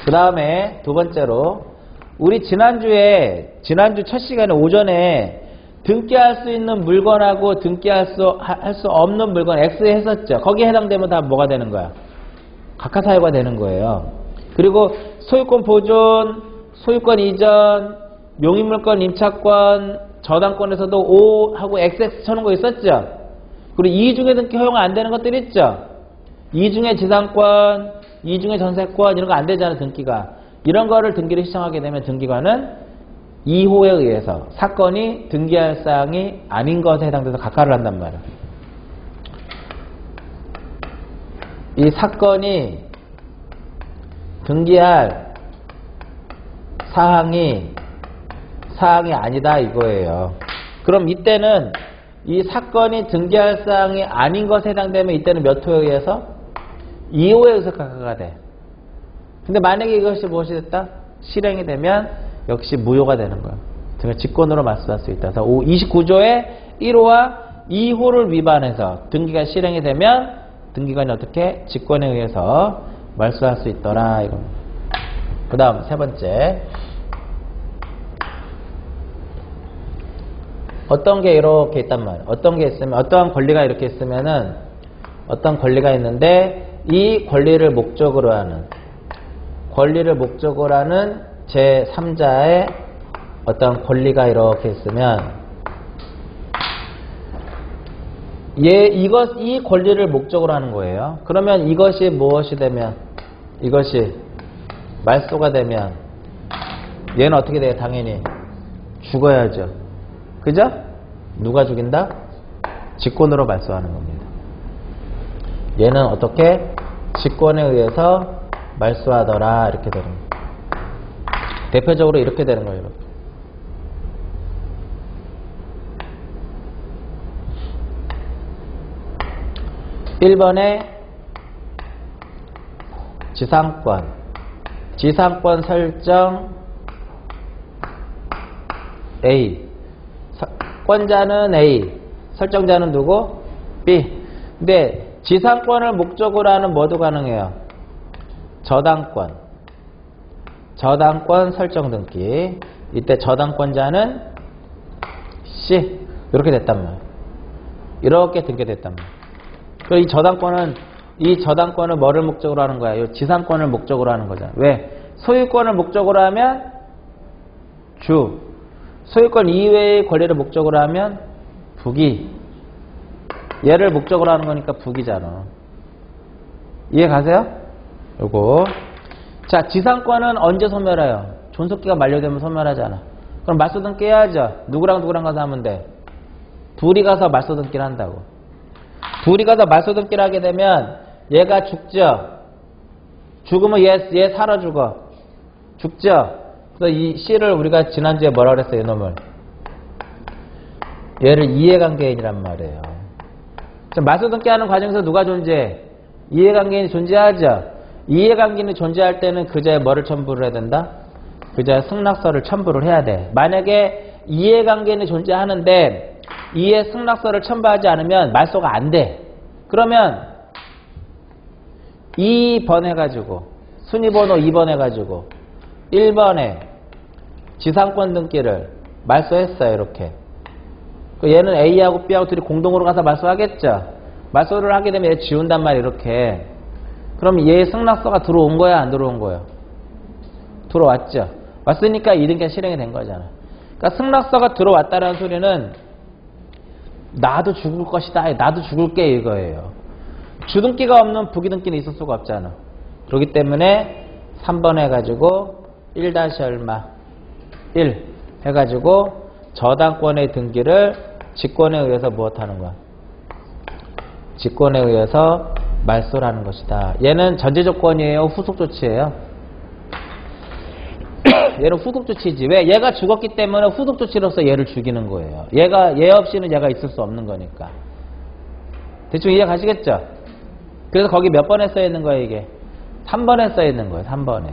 A: 그 다음에 두 번째로 우리 지난주 첫 시간에 오전에 등기할 수 있는 물건하고 등기할 수 없는 물건 X 했었죠. 거기에 해당되면 다 뭐가 되는 거야? 각하사유가 되는 거예요. 그리고 소유권 보존, 소유권 이전, 용의물권 임차권, 저당권에서도 O하고 XX 쳐놓은 거 있었죠. 그리고 이중의 등기 허용 안 되는 것들 있죠. 이중의 지상권, 이중의 전세권 이런 거 안 되잖아 등기가. 이런 거를 등기를 신청하게 되면 등기관은 2호에 의해서 사건이 등기할 사항이 아닌 것에 해당돼서 각하를 한단 말이야. 이 사건이 등기할 사항이 아니다 이거예요. 그럼 이때는 이 사건이 등기할 사항이 아닌 것에 해당되면 이때는 몇 호에 의해서? 2호에 의해서 각하가 돼. 근데 만약에 이것이 무엇이 됐다? 실행이 되면 역시 무효가 되는 거예요. 그러니까 직권으로 말소할 수 있다. 그래서 29조의 1호와 2호를 위반해서 등기가 실행이 되면 등기관이 어떻게? 직권에 의해서 말소할 수 있더라 이겁니다. 그 다음 세 번째, 어떤 게 이렇게 있단 말이에요. 어떤 게 있으면, 어떠한 권리가 이렇게 있으면은 어떤 권리가 있는데 이 권리를 목적으로 하는 제3자의 어떤 권리가 이렇게 있으면 이 권리를 목적으로 하는 거예요. 그러면 이것이 무엇이 되면, 이것이 말소가 되면 얘는 어떻게 돼요? 당연히 죽어야죠. 그죠? 누가 죽인다? 직권으로 말소하는 겁니다. 얘는 어떻게? 직권에 의해서 말소하더라 이렇게 되는 거예요. 대표적으로 이렇게 되는 거예요. 이렇게. 1번에 지상권 설정 A, 권자는 A, 설정자는 누구? B. 근데 지상권을 목적으로 하는 뭐도 가능해요? 저당권 설정 등기. 이때 저당권자는 C. 이렇게 됐단 말이에요. 이렇게 등기됐단 말이에요. 그리고 이 저당권은 뭐를 목적으로 하는 거야? 이 지상권을 목적으로 하는 거잖아. 왜? 소유권을 목적으로 하면 주, 소유권 이외의 권리를 목적으로 하면 부기. 얘를 목적으로 하는 거니까 부기잖아. 이해 가세요? 요거. 자, 지상권은 언제 소멸해요? 존속기가 만료되면 소멸하잖아. 그럼 말소등기 해야죠. 누구랑 가서 하면 돼? 둘이 가서 말소등기를 한다고. 둘이 가서 말소등기를 하게 되면 얘가 죽죠. 죽으면 얘 살아 죽어. 죽죠. 그래서 이 C를 우리가 지난주에 뭐라 그랬어요? 이놈을. 얘를 이해관계인이란 말이에요. 말소등기 하는 과정에서 누가 존재해? 이해관계인이 존재하죠. 이해관계인이 존재할 때는 그자의 뭐를 첨부를 해야 된다? 그자의 승낙서를 첨부를 해야 돼. 만약에 이해관계인이 존재하는데 이해 승낙서를 첨부하지 않으면 말소가 안 돼. 그러면 2번 해가지고 순위번호 2번 해가지고 1번에 지상권 등기를 말소했어요. 이렇게. 얘는 A하고 B하고 둘이 공동으로 가서 말소하겠죠. 말소를 하게 되면 얘 지운단 말이에요. 이렇게. 그럼 얘의 승낙서가 들어온 거야? 안 들어온 거예요? 들어왔죠. 왔으니까 이등기가 실행이 된 거잖아. 그러니까 승낙서가 들어왔다는 소리는 나도 죽을 것이다. 나도 죽을게 이거예요. 주등기가 없는 부기등기는 있을 수가 없잖아. 그렇기 때문에 3번 해가지고 1-얼마 1 해가지고 저당권의 등기를 직권에 의해서 무엇하는 거야? 직권에 의해서 말소를 하는 것이다. 얘는 전제조건이에요? 후속조치예요? 얘는 후속조치지. 왜? 얘가 죽었기 때문에 후속조치로서 얘를 죽이는 거예요. 얘 없이는 얘가 있을 수 없는 거니까. 대충 이해 가시겠죠? 그래서 거기 몇 번에 써있는 거예요 이게? 3번에 써있는 거예요. 3번에.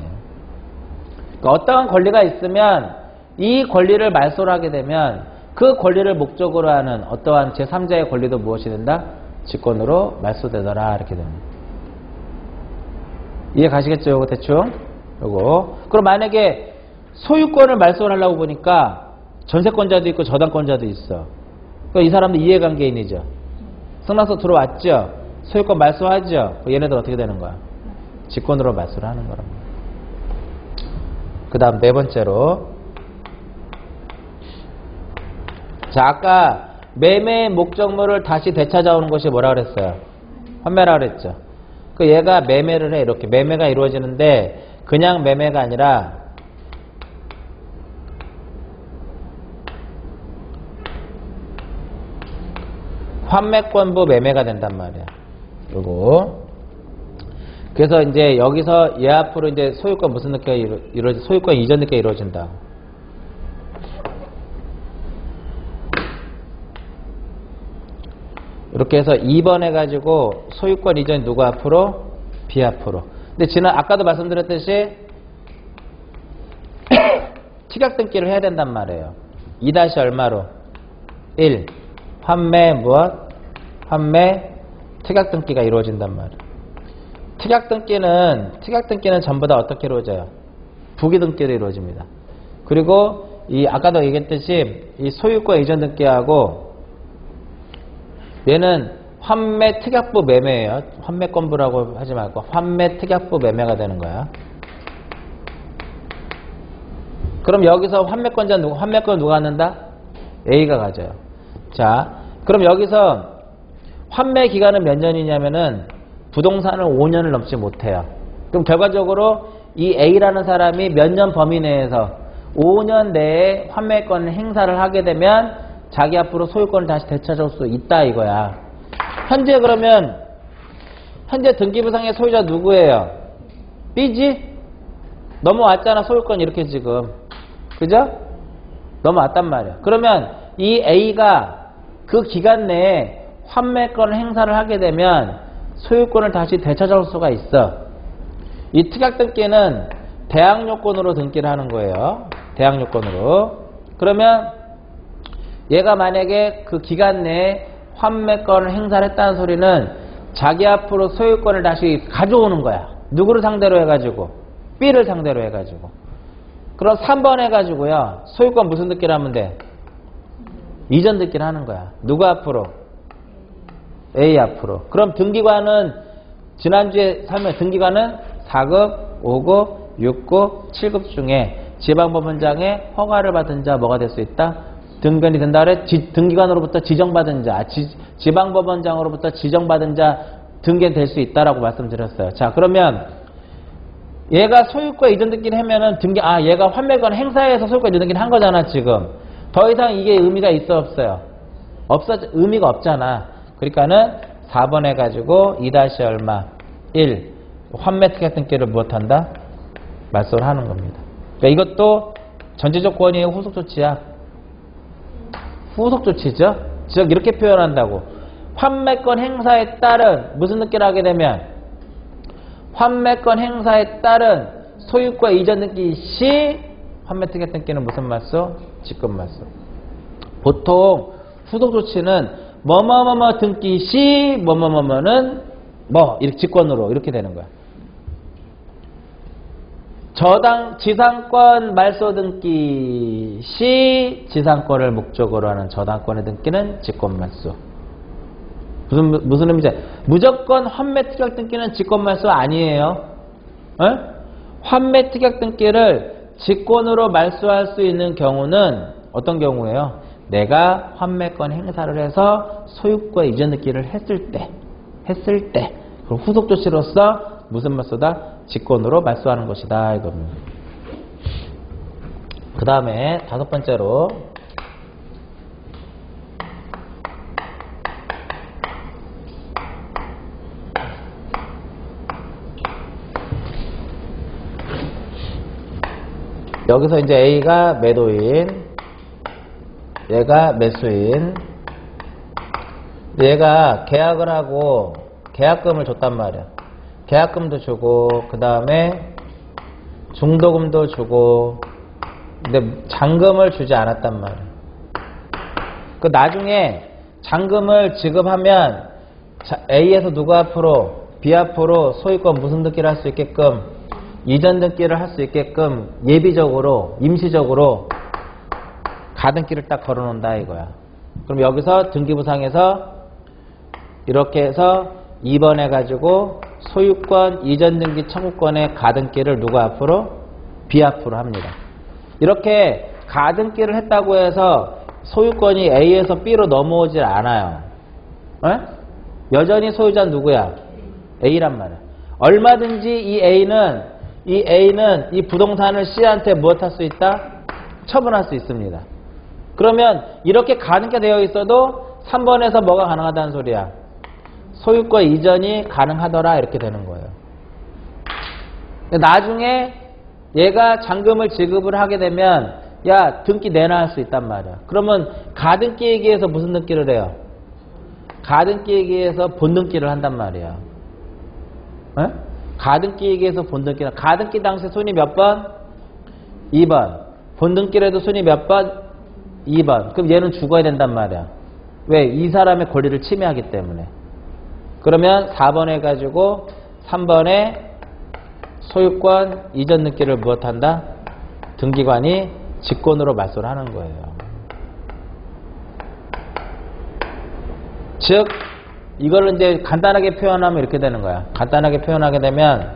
A: 그러니까 어떠한 권리가 있으면 이 권리를 말소를 하게 되면 그 권리를 목적으로 하는 어떠한 제3자의 권리도 무엇이 된다? 직권으로 말소되더라. 이렇게 됩니다. 이해 가시겠죠? 요거 대충? 요거. 그럼 만약에 소유권을 말소를 하려고 보니까 전세권자도 있고 저당권자도 있어. 그러니까 이 사람도 이해관계인이죠. 승낙서 들어왔죠? 소유권 말소하죠? 얘네들 어떻게 되는 거야? 직권으로 말소를 하는 거란 말이야. 그 다음 네 번째로. 자, 아까 매매의 목적물을 다시 되찾아오는 것이 뭐라 그랬어요? 환매라 그랬죠. 그 얘가 매매를 해. 이렇게 매매가 이루어지는데 그냥 매매가 아니라 환매권부 매매가 된단 말이야. 요거. 그래서 이제 여기서 얘 앞으로 이제 소유권 무슨 느낌이 소유권 이전 느낌이 이루어진다. 이렇게 해서 2번 해가지고 소유권 이전 누구 앞으로? B 앞으로. 근데 아까도 말씀드렸듯이 특약 등기를 해야 된단 말이에요. 2- 얼마로? 1. 환매 무엇? 환매 특약 등기가 이루어진단 말이에요. 특약 등기는 전부 다 어떻게 이루어져요? 부기 등기로 이루어집니다. 그리고 이 아까도 얘기했듯이 이 소유권 이전 등기하고 얘는 환매 특약부 매매예요. 환매권부라고 하지 말고 환매 특약부 매매가 되는 거야. 그럼 여기서 환매권 누가 갖는다? A가 가져요. 자, 그럼 여기서 환매 기간은 몇 년이냐면은 부동산을 5년을 넘지 못해요. 그럼 결과적으로 이 A라는 사람이 몇 년 범위 내에서 5년 내에 환매권 행사를 하게 되면 자기 앞으로 소유권을 다시 되찾아올 수 있다 이거야. 현재 그러면 현재 등기부상의 소유자 누구예요? B지? 넘어왔잖아 소유권 이렇게 지금. 그죠? 넘어왔단 말이야. 그러면 이 A가 그 기간 내에 환매권을 행사를 하게 되면 소유권을 다시 되찾아올 수가 있어. 이 특약등기는 대항요건으로 등기를 하는 거예요. 대항요건으로. 그러면 얘가 만약에 그 기간 내에 환매권을 행사를 했다는 소리는 자기 앞으로 소유권을 다시 가져오는 거야. 누구를 상대로 해가지고? B를 상대로 해가지고. 그럼 3번 해가지고요. 소유권 무슨 등기를 하면 돼? 이전 등기를 하는 거야. 누구 앞으로? A 앞으로. 그럼 등기관은 지난주에 설명 등기관은 4급, 5급, 6급, 7급 중에 지방법원장의 허가를 받은 자 뭐가 될 수 있다? 등변이 된다 그래? 등기관으로부터 지정받은 자, 지방법원장으로부터 지정받은 자 등기될 수 있다라고 말씀드렸어요. 자, 그러면 얘가 소유권 이전 등기를 하면은 얘가 환매권 행사해서 소유권 이전 등기를 한 거잖아, 지금. 더 이상 이게 의미가 있어, 없어요? 의미가 없잖아. 그러니까는 4번 해가지고 2- 얼마? 1. 환매 특약 등기를 무엇한다? 말소를 하는 겁니다. 그러니까 이것도 전제적 권위의 후속 조치야. 후속 조치죠? 즉, 이렇게 표현한다고. 환매권 행사에 따른 무슨 등기를 하게 되면 환매권 행사에 따른 소유권 이전 등기 시 환매 특약 등기는 무슨 말소? 직권 말소. 보통 후속 조치는 뭐뭐뭐뭐 등기 시 뭐뭐뭐뭐는 이렇게 직권으로 이렇게 되는 거야. 지상권 말소 등기 시 지상권을 목적으로 하는 저당권의 등기는 직권 말소. 무슨 의미지? 무조건 환매 특약 등기는 직권 말소 아니에요. 환매 특약 등기를 직권으로 말소할 수 있는 경우는 어떤 경우예요? 내가 환매권 행사를 해서 소유권 이전 등기를 했을 때 그럼 후속 조치로서 무슨 말소다? 직권으로 말소하는 것이다 이겁니다. 그 다음에 5번째로 여기서 이제 A가 매도인, 얘가 매수인. 얘가 계약을 하고 계약금을 줬단 말이야. 계약금도 주고 그 다음에 중도금도 주고 근데 잔금을 주지 않았단 말이야. 그 나중에 잔금을 지급하면 A에서 누구 앞으로 B 앞으로 소유권 무슨 등기를 할 수 있게끔 이전 등기를 할 수 있게끔 예비적으로 임시적으로 가등기를 딱 걸어 놓는다 이거야. 그럼 여기서 등기부상에서 이렇게 해서 2번 해가지고 소유권 이전 등기 청구권의 가등기를 누구 앞으로? B 앞으로 합니다. 이렇게 가등기를 했다고 해서 소유권이 A에서 B로 넘어오질 않아요. 에? 여전히 소유자는 누구야? A란 말이야. 얼마든지 이 A는 이 부동산을 C한테 무엇할 수 있다? 처분할 수 있습니다. 그러면 이렇게 가등기가 되어 있어도 3번에서 뭐가 가능하다는 소리야? 소유권 이전이 가능하더라 이렇게 되는 거예요. 나중에 얘가 잔금을 지급을 하게 되면 야 등기 내놔 할 수 있단 말이야. 그러면 가등기에 의해서 무슨 등기를 해요? 가등기에 의해서 본등기를 한단 말이야. 에? 가등기에 의해서 본등기를. 가등기 당시 순위 몇 번? 2번. 본등기라도 순위 몇 번? 2번. 그럼 얘는 죽어야 된단 말이야. 왜? 이 사람의 권리를 침해하기 때문에. 그러면 4번 해가지고 3번에 소유권 이전 등기를 무엇한다? 등기관이 직권으로 말소를 하는 거예요. 즉 이걸 이제 간단하게 표현하면 이렇게 되는 거야. 간단하게 표현하게 되면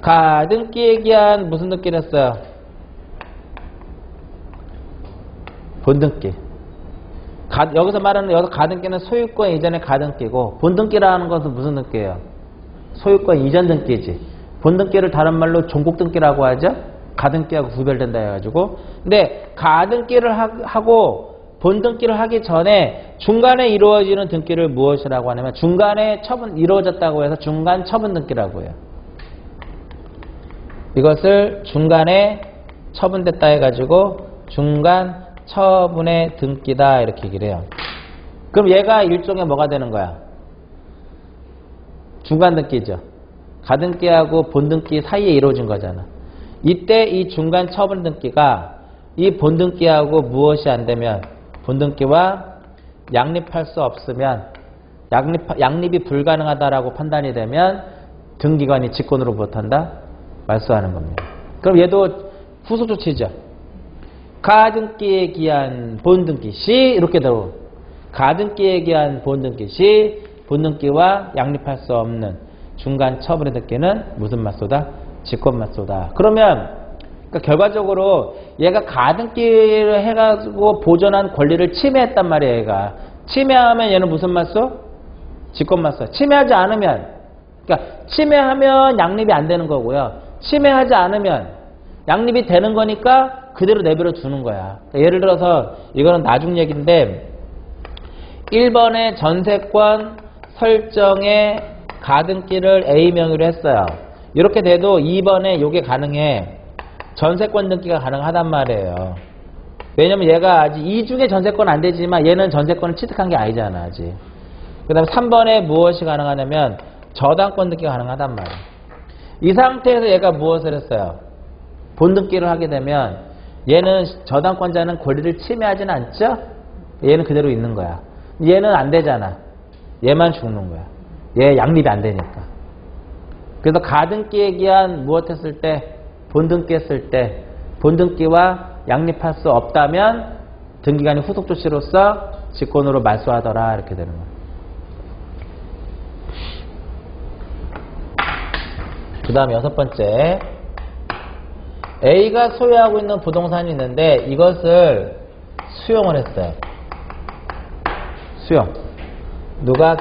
A: 가등기에 기한 무슨 등기를 했어요? 본등기. 여기서 말하는 여기서 가등기는 소유권 이전의 가등기고 본등기라는 것은 무슨 등기예요? 소유권 이전 등기지. 본등기를 다른 말로 종국등기라고 하죠. 가등기하고 구별된다 해가지고. 근데 가등기를 하고 본등기를 하기 전에 중간에 이루어지는 등기를 무엇이라고 하냐면 중간에 처분 이루어졌다고 해서 중간 처분 등기라고 해요. 이것을 중간에 처분됐다 해가지고 중간 처분의 등기다 이렇게 얘기를 해요. 그럼 얘가 일종의 뭐가 되는 거야? 중간 등기죠. 가등기하고 본등기 사이에 이루어진 거잖아. 이때 이 중간 처분 등기가 이 본등기하고 무엇이 안 되면 본등기와 양립할 수 없으면 양립이 불가능하다라고 판단이 되면 등기관이 직권으로 못한다? 말소하는 겁니다. 그럼 얘도 후속 조치죠. 가등기에 기한 본등기 시 이렇게 되고 가등기에 기한 본등기 시 본등기와 양립할 수 없는 중간 처분의 등기는 무슨 맞소다? 직권 맞소다. 그러면 그러니까 결과적으로 얘가 가등기를 해가지고 보존한 권리를 침해했단 말이에요. 얘가 침해하면 얘는 무슨 맞소? 직권 맞소. 침해하지 않으면 그러니까 침해하면 양립이 안 되는 거고요. 침해하지 않으면 양립이 되는 거니까 그대로 내버려 두는 거야. 그러니까 예를 들어서 이거는 나중 얘기인데 1번의 전세권 설정에 가등기를 A 명의로 했어요. 이렇게 돼도 2번에 이게 가능해. 전세권 등기가 가능하단 말이에요. 왜냐면 얘가 아직 이중에 전세권 안 되지만 얘는 전세권을 취득한 게 아니잖아 아직. 그 다음에 3번에 무엇이 가능하냐면 저당권 등기가 가능하단 말이에요. 이 상태에서 얘가 무엇을 했어요? 본등기를 하게 되면 얘는 저당권자는 권리를 침해하지는 않죠? 얘는 그대로 있는 거야. 얘는 안 되잖아. 얘만 죽는 거야. 얘 양립이 안 되니까. 그래서 가등기에 기한 무엇 했을 때? 본등기 했을 때 본등기와 양립할 수 없다면 등기관이 후속 조치로서 직권으로 말소하더라 이렇게 되는 거예요. 그 다음 6번째 A가 소유하고 있는 부동산이 있는데 이것을 수용을 했어요. 수용. 누가?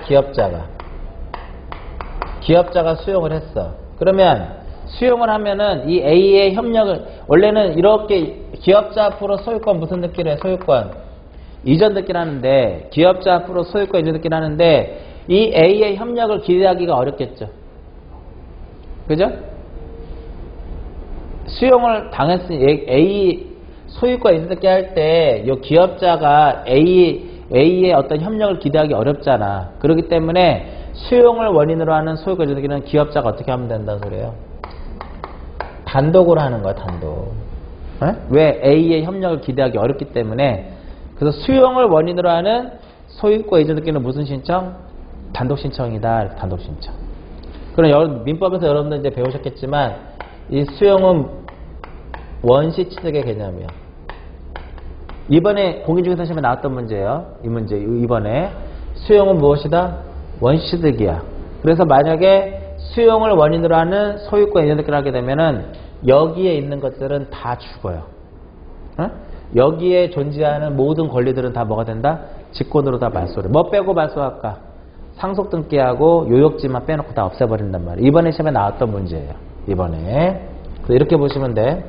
A: 기업자가 수용을 했어. 그러면 수용을 하면은 이 A의 협력을 원래는 이렇게 기업자 앞으로 소유권 무슨 등기를 해? 소유권 이전 등기를 하는데 기업자 앞으로 소유권 이전 등기를 하는데 이 A의 협력을 기대하기가 어렵겠죠. 그죠? 수용을 당했으니 A 소유권 이전 등기 할 때 이 기업자가 A의 어떤 협력을 기대하기 어렵잖아. 그렇기 때문에 수용을 원인으로 하는 소유권 이전 등기는 기업자가 어떻게 하면 된다는 소리예요? 단독으로 하는 거야, 단독. 왜? A의 협력을 기대하기 어렵기 때문에 그래서 수용을 원인으로 하는 소유권 이전 느끼는 무슨 신청? 단독 신청이다. 단독 신청. 그럼 민법에서 여러분들 이제 배우셨겠지만 이 수용은 원시 취득의 개념이에요. 이번에 공인중개사 시험에 나왔던 문제예요. 이 문제 이번에 수용은 무엇이다? 원시 취득이야. 그래서 만약에 수용을 원인으로 하는 소유권 이전 느끼를 하게 되면은 여기에 있는 것들은 다 죽어요. 어? 여기에 존재하는 모든 권리들은 다 뭐가 된다? 직권으로 다 말소를. 뭐 빼고 말소할까? 상속 등기하고 요역지만 빼놓고 다 없애버린단 말이에요. 이번에 시험에 나왔던 문제예요. 이번에. 그래서 이렇게 보시면 돼.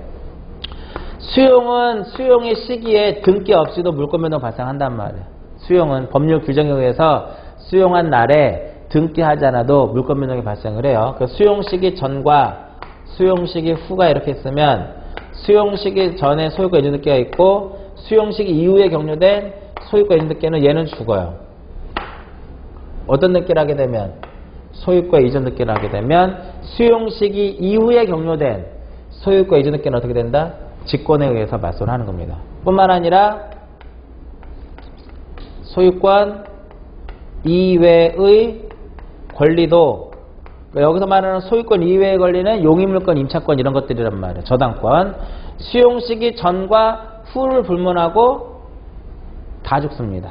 A: 수용은 수용의 시기에 등기 없이도 물권 변동 발생한단 말이에요. 수용은 법률 규정에 의해서 수용한 날에 등기하지 않아도 물권 변동이 발생을 해요. 그 수용 시기 전과 수용 시기 후가 이렇게 있으면 수용 시기 전에 소유권 이전 등기가 있고 수용 시기 이후에 격려된 소유권 이전 등기는 얘는 죽어요. 어떤 등기를 하게 되면 소유권 이전 등기를 하게 되면 수용 시기 이후에 격려된 소유권 이전 등기는 어떻게 된다? 직권에 의해서 말소를 하는 겁니다. 뿐만 아니라 소유권 이외의 권리도 여기서 말하는 소유권 이외의 권리는 용의물권, 임차권 이런 것들이란 말이에요. 저당권. 수용 시기 전과 후를 불문하고 다 죽습니다.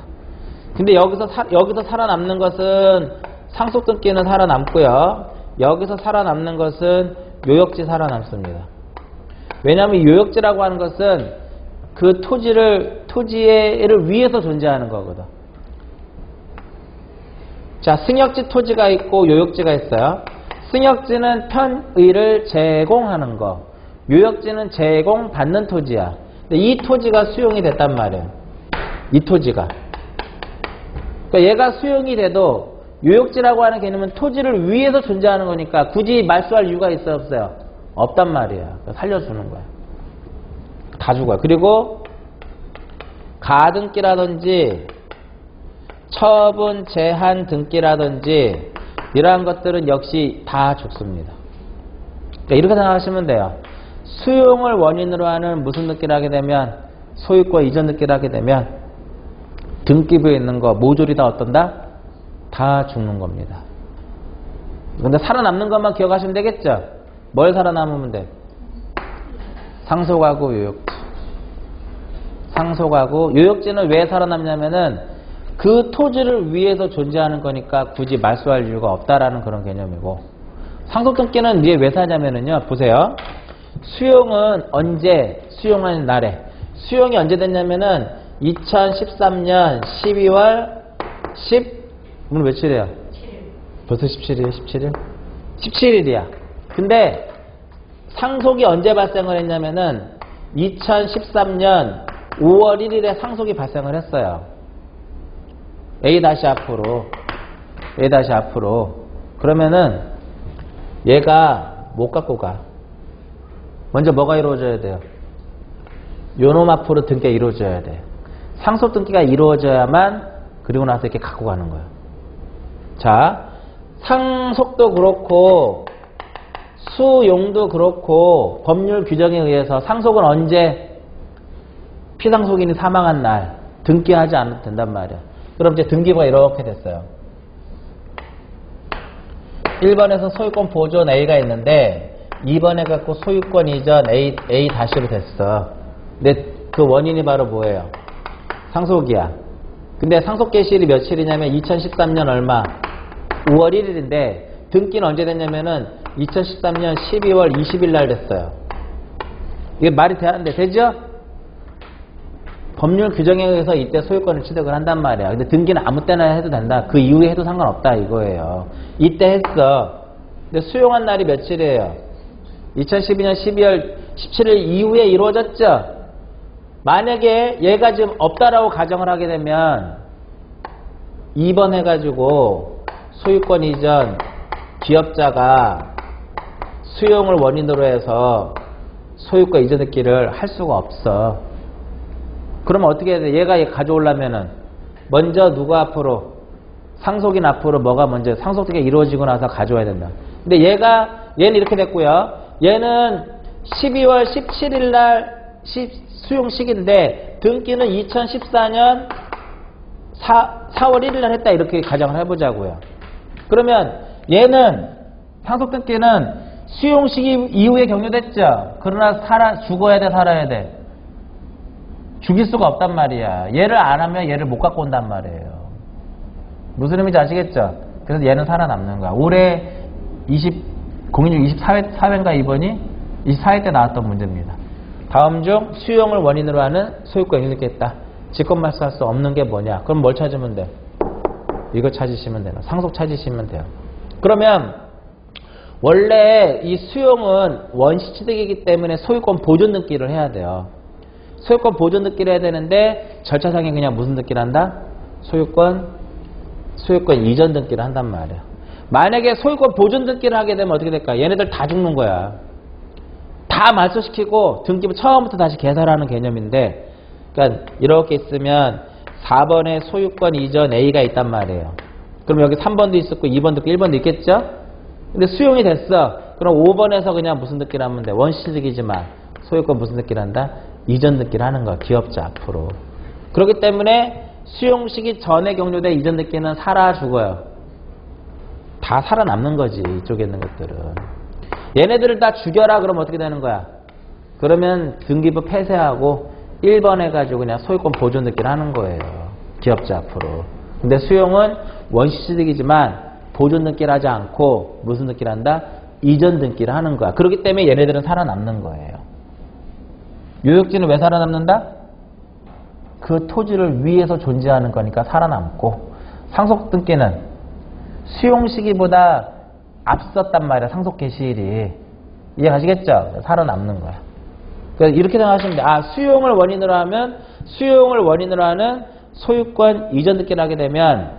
A: 근데 여기서 살아남는 것은 상속 등기는 살아남고요. 여기서 살아남는 것은 요역지 살아남습니다. 왜냐하면 요역지라고 하는 것은 그 토지를 위해서 존재하는 거거든. 자, 승역지 토지가 있고 요역지가 있어요. 승역지는 편의를 제공하는 거. 요역지는 제공받는 토지야. 근데 이 토지가 수용이 됐단 말이에요. 이 토지가. 그러니까 얘가 수용이 돼도 요역지라고 하는 개념은 토지를 위해서 존재하는 거니까 굳이 말소할 이유가 있어요? 없어요? 없단 말이에요. 그러니까 살려주는 거야. 다 죽어요. 그리고 가등기라든지 처분 제한 등기라든지 이러한 것들은 역시 다 죽습니다. 그러니까 이렇게 생각하시면 돼요. 수용을 원인으로 하는 무슨 등기를 하게 되면 소유권 이전 등기를 하게 되면 등기부에 있는 거 모조리 다 어떤다? 다 죽는 겁니다. 근데 살아남는 것만 기억하시면 되겠죠? 뭘 살아남으면 돼? 상속하고 요역지. 상속하고 요역지는 왜 살아남냐면은 그 토지를 위해서 존재하는 거니까 굳이 말소할 이유가 없다라는 그런 개념이고, 상속 등기는 왜 사냐면은요, 보세요. 수용은 언제 수용한 날에, 수용이 언제 됐냐면은 2013년 12월 오늘 며칠이에요? 7일. 벌써 17일이에요? 17일? 17일이야. 근데 상속이 언제 발생을 했냐면은 2013년 5월 1일에 상속이 발생을 했어요. A-앞으로. 그러면은 얘가 못 갖고 가. 먼저 뭐가 이루어져야 돼요? 요놈 앞으로 등기가 이루어져야 돼. 상속 등기가 이루어져야만 그리고 나서 이렇게 갖고 가는 거예요. 자, 상속도 그렇고 수용도 그렇고 법률 규정에 의해서 상속은 언제? 피상속인이 사망한 날 등기하지 않아도 된단 말이야. 그럼 이제 등기부가 이렇게 됐어요. 1번에서 소유권 보존 A가 있는데 2번에 갖고 소유권 이전 A-로 됐어. 근데 그 원인이 바로 뭐예요? 상속이야. 근데 상속 개시일이 며칠이냐면 2013년 얼마? 5월 1일인데 등기는 언제 됐냐면은 2013년 12월 20일 날 됐어요. 이게 말이 되는데 되죠? 법률 규정에 의해서 이때 소유권을 취득을 한단 말이야. 근데 등기는 아무 때나 해도 된다. 그 이후에 해도 상관없다 이거예요. 이때 했어. 근데 수용한 날이 며칠이에요? 2012년 12월 17일 이후에 이루어졌죠? 만약에 얘가 지금 없다라고 가정을 하게 되면 2번 해가지고 소유권 이전 기업자가 수용을 원인으로 해서 소유권 이전 등기를 할 수가 없어. 그러면 어떻게 해야 돼? 얘가 가져오려면은 먼저 누가 앞으로? 상속인 앞으로 뭐가 먼저 상속 등기가 이루어지고 나서 가져와야 된다. 근데 얘는 이렇게 됐고요. 얘는 12월 17일 날 수용 시기인데 등기는 2014년 4월 1일 날 했다 이렇게 가정을 해보자고요. 그러면 얘는 상속 등기는 수용 시기 이후에 경료됐죠. 그러나 죽어야 돼, 살아야 돼? 죽일 수가 없단 말이야. 얘를 안 하면 얘를 못 갖고 온단 말이에요. 무슨 의미인지 아시겠죠? 그래서 얘는 살아남는 거야. 올해 공인중 24회인가 이번이 24회 때 나왔던 문제입니다. 다음 중 수용을 원인으로 하는 소유권 인수했다. 직권말소할 수 없는 게 뭐냐? 그럼 뭘 찾으면 돼? 이거 찾으시면 되나? 상속 찾으시면 돼요. 그러면 원래 이 수용은 원시취득이기 때문에 소유권 보존 등기를 해야 돼요. 소유권 보존 등기를 해야 되는데 절차상에 그냥 무슨 등기를 한다? 소유권 이전 등기를 한단 말이야. 만약에 소유권 보존 등기를 하게 되면 어떻게 될까? 얘네들 다 죽는 거야. 다 말소시키고 등기부 처음부터 다시 개설하는 개념인데, 그러니까 이렇게 있으면 4번에 소유권 이전 A가 있단 말이에요. 그럼 여기 3번도 있었고 2번도 있고 1번도 있겠죠? 근데 수용이 됐어. 그럼 5번에서 그냥 무슨 등기를 하면 돼? 원시득이지만 소유권 무슨 등기를 한다? 이전 등기를 하는 거야. 기업자 앞으로. 그렇기 때문에 수용 시기 전에 경료된 이전 등기는 살아 죽어요. 다 살아남는 거지. 이쪽에 있는 것들은. 얘네들을 다 죽여라 그러면 어떻게 되는 거야? 그러면 등기부 폐쇄하고 1번 해가지고 그냥 소유권 보존 등기를 하는 거예요. 기업자 앞으로. 근데 수용은 원시취득이지만 보존 등기를 하지 않고 무슨 등기를 한다? 이전 등기를 하는 거야. 그렇기 때문에 얘네들은 살아남는 거예요. 유역지는 왜 살아남는다? 그 토지를 위해서 존재하는 거니까 살아남고, 상속 등기는 수용 시기보다 앞섰단 말이야. 상속 개시일이. 이해가시겠죠? 살아남는 거야. 그래서 이렇게 생각하시면 돼. 수용을 원인으로 하는 소유권 이전 등기를 하게 되면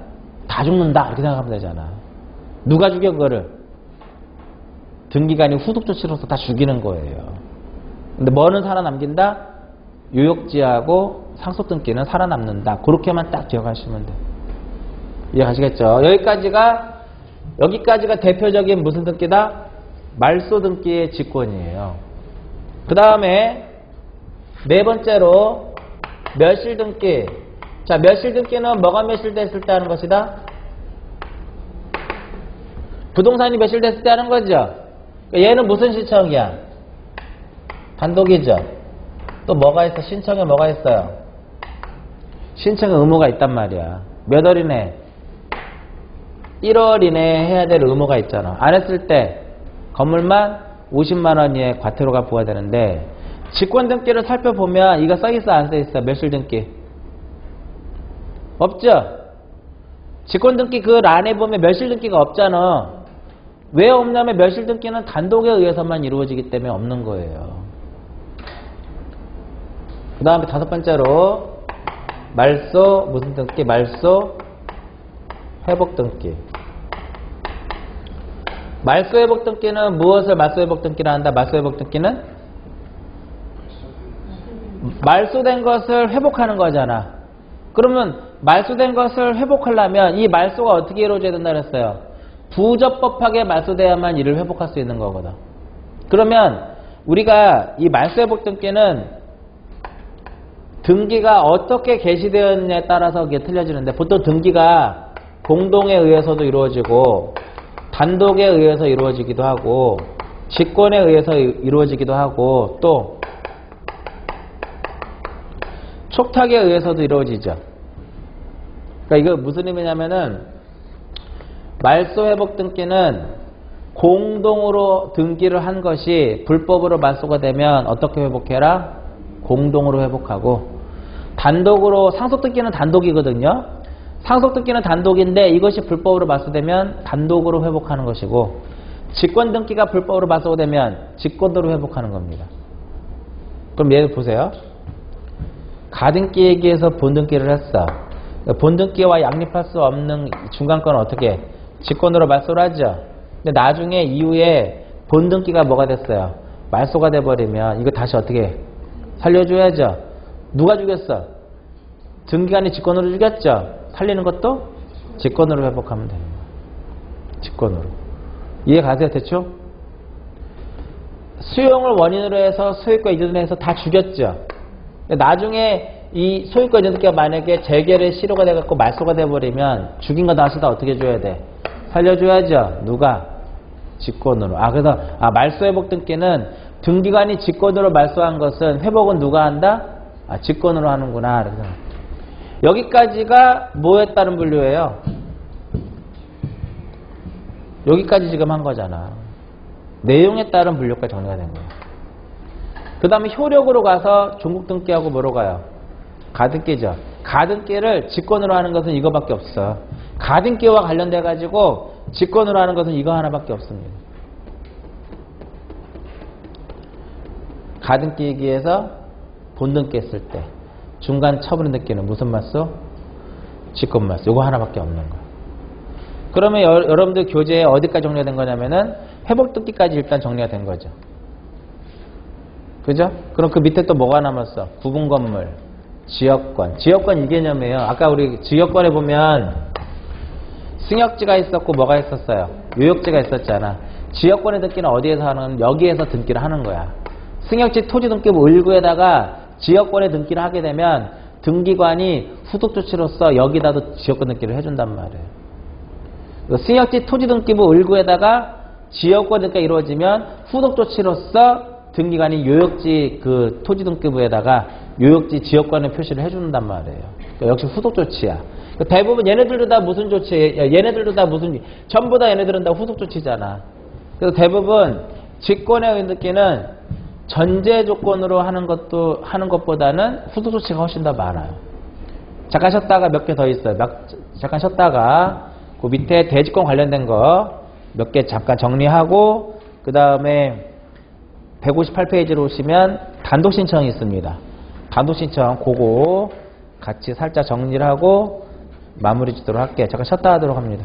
A: 다 죽는다. 이렇게 생각하면 되잖아. 누가 죽여 그거를? 등기가 아니고 후속 조치로서 다 죽이는 거예요. 근데 뭐는 살아남긴다? 유역지하고 상속 등기는 살아남는다. 그렇게만 딱 기억하시면 돼. 이해가시겠죠? 여기까지가 대표적인 무슨 등기다? 말소 등기의 직권이에요. 그 다음에 네 번째로 멸실 등기. 자, 멸실 등기는 뭐가 멸실됐을 때 하는 것이다? 부동산이 멸실됐을 때 하는 거죠. 얘는 무슨 신청이야? 단독이죠. 또 뭐가 있어? 신청에 뭐가 있어요? 신청에 의무가 있단 말이야. 몇 월 이내? 1월 이내에 해야 될 의무가 있잖아. 안 했을 때 건물만 50만 원 이하의 과태료가 부과되는데, 직권 등기를 살펴보면 이거 써있어 안 써있어? 멸실 등기 없죠? 직권 등기 그 란에 보면 멸실 등기가 없잖아. 왜 없냐면 멸실 등기는 단독에 의해서만 이루어지기 때문에 없는 거예요. 그 다음에 다섯 번째로 말소 무슨 등기? 말소 회복 등기. 말소 회복 등기는 무엇을 말소 회복 등기를 한다? 말소 회복 등기는 말소된 것을 회복하는 거잖아. 그러면 말소된 것을 회복하려면 이 말소가 어떻게 이루어져야 된다 그랬어요? 부적법하게 말소돼야만 이를 회복할 수 있는 거거든. 그러면 우리가 이 말소 회복 등기는 등기가 어떻게 개시되었냐에 따라서 이게 틀려지는데, 보통 등기가 공동에 의해서도 이루어지고 단독에 의해서 이루어지기도 하고 직권에 의해서 이루어지기도 하고 또 촉탁에 의해서도 이루어지죠. 그러니까 이거 무슨 의미냐면은, 말소 회복 등기는 공동으로 등기를 한 것이 불법으로 말소가 되면 어떻게 회복해라? 공동으로 회복하고, 단독으로 상속 등기는 단독이거든요. 상속 등기는 단독인데 이것이 불법으로 말소되면 단독으로 회복하는 것이고, 직권 등기가 불법으로 말소되면 직권으로 회복하는 겁니다. 그럼 얘를 보세요. 가등기 얘기해서 본등기를 했어. 본등기와 양립할 수 없는 중간권은 어떻게? 직권으로 말소를 하죠. 근데 나중에 이후에 본등기가 뭐가 됐어요? 말소가 돼버리면 이거 다시 어떻게 살려줘야죠. 누가 죽였어? 등기관이 직권으로 죽였죠. 살리는 것도 직권으로 회복하면 되는 거예요. 직권으로. 이해 가세요, 대충? 수용을 원인으로 해서 소유권 이전을 해서 다 죽였죠. 나중에 이 소유권 이전등기가 만약에 재결의 실효가 돼갖고 말소가 돼버리면 죽인 거 다시 다 어떻게 줘야 돼? 살려줘야죠. 누가? 직권으로. 그래서 말소회복 등기는 등기관이 직권으로 말소한 것은 회복은 누가 한다? 직권으로 하는구나. 그래서 여기까지가 뭐에 따른 분류예요? 여기까지 지금 한 거잖아. 내용에 따른 분류까지 정리가 된 거예요. 그 다음에 효력으로 가서 종국등기하고 뭐로 가요? 가등기죠. 가등기를 직권으로 하는 것은 이거밖에 없어. 가등기와 관련돼 가지고 직권으로 하는 것은 이거 하나밖에 없습니다. 가등기기에서 본등기 했을 때 중간 처분 등기는 무슨 말소? 직권 말소. 이거 하나밖에 없는 거야. 그러면 여러분들 교재에 어디까지 정리가 된 거냐면은 회복 등기까지 일단 정리가 된 거죠. 그죠? 그럼 그 밑에 또 뭐가 남았어? 구분 건물, 지역권. 지역권 이 개념이에요. 아까 우리 지역권에 보면 승역지가 있었고 뭐가 있었어요? 요역지가 있었잖아. 지역권의 등기는 어디에서 하는? 여기에서 등기를 하는 거야. 승역지 토지 등기부 1구에다가 지역권의 등기를 하게 되면 등기관이 후속 조치로서 여기다도 지역권 등기를 해준단 말이에요. 승역지 토지 등기부 1구에다가 지역권 등기가 이루어지면 후속 조치로서 등기관이 요역지 그 토지 등기부에다가 요역지 지역권을 표시를 해준단 말이에요. 그러니까 역시 후속 조치야. 그러니까 대부분 얘네들도 다 무슨 조치예요? 얘네들도 다 무슨 전부 다 얘네들은 다 후속 조치잖아. 그래서 대부분 직권의 등기는 전제 조건으로 하는 것보다는 후속 조치가 훨씬 더 많아요. 잠깐 쉬었다가 몇 개 더 있어요. 잠깐 쉬었다가 그 밑에 대지권 관련된 거 몇 개 잠깐 정리하고 그 다음에 158페이지로 오시면 단독 신청이 있습니다. 단독 신청 그거 같이 살짝 정리를 하고 마무리 짓도록 할게요. 잠깐 쉬었다 하도록 합니다.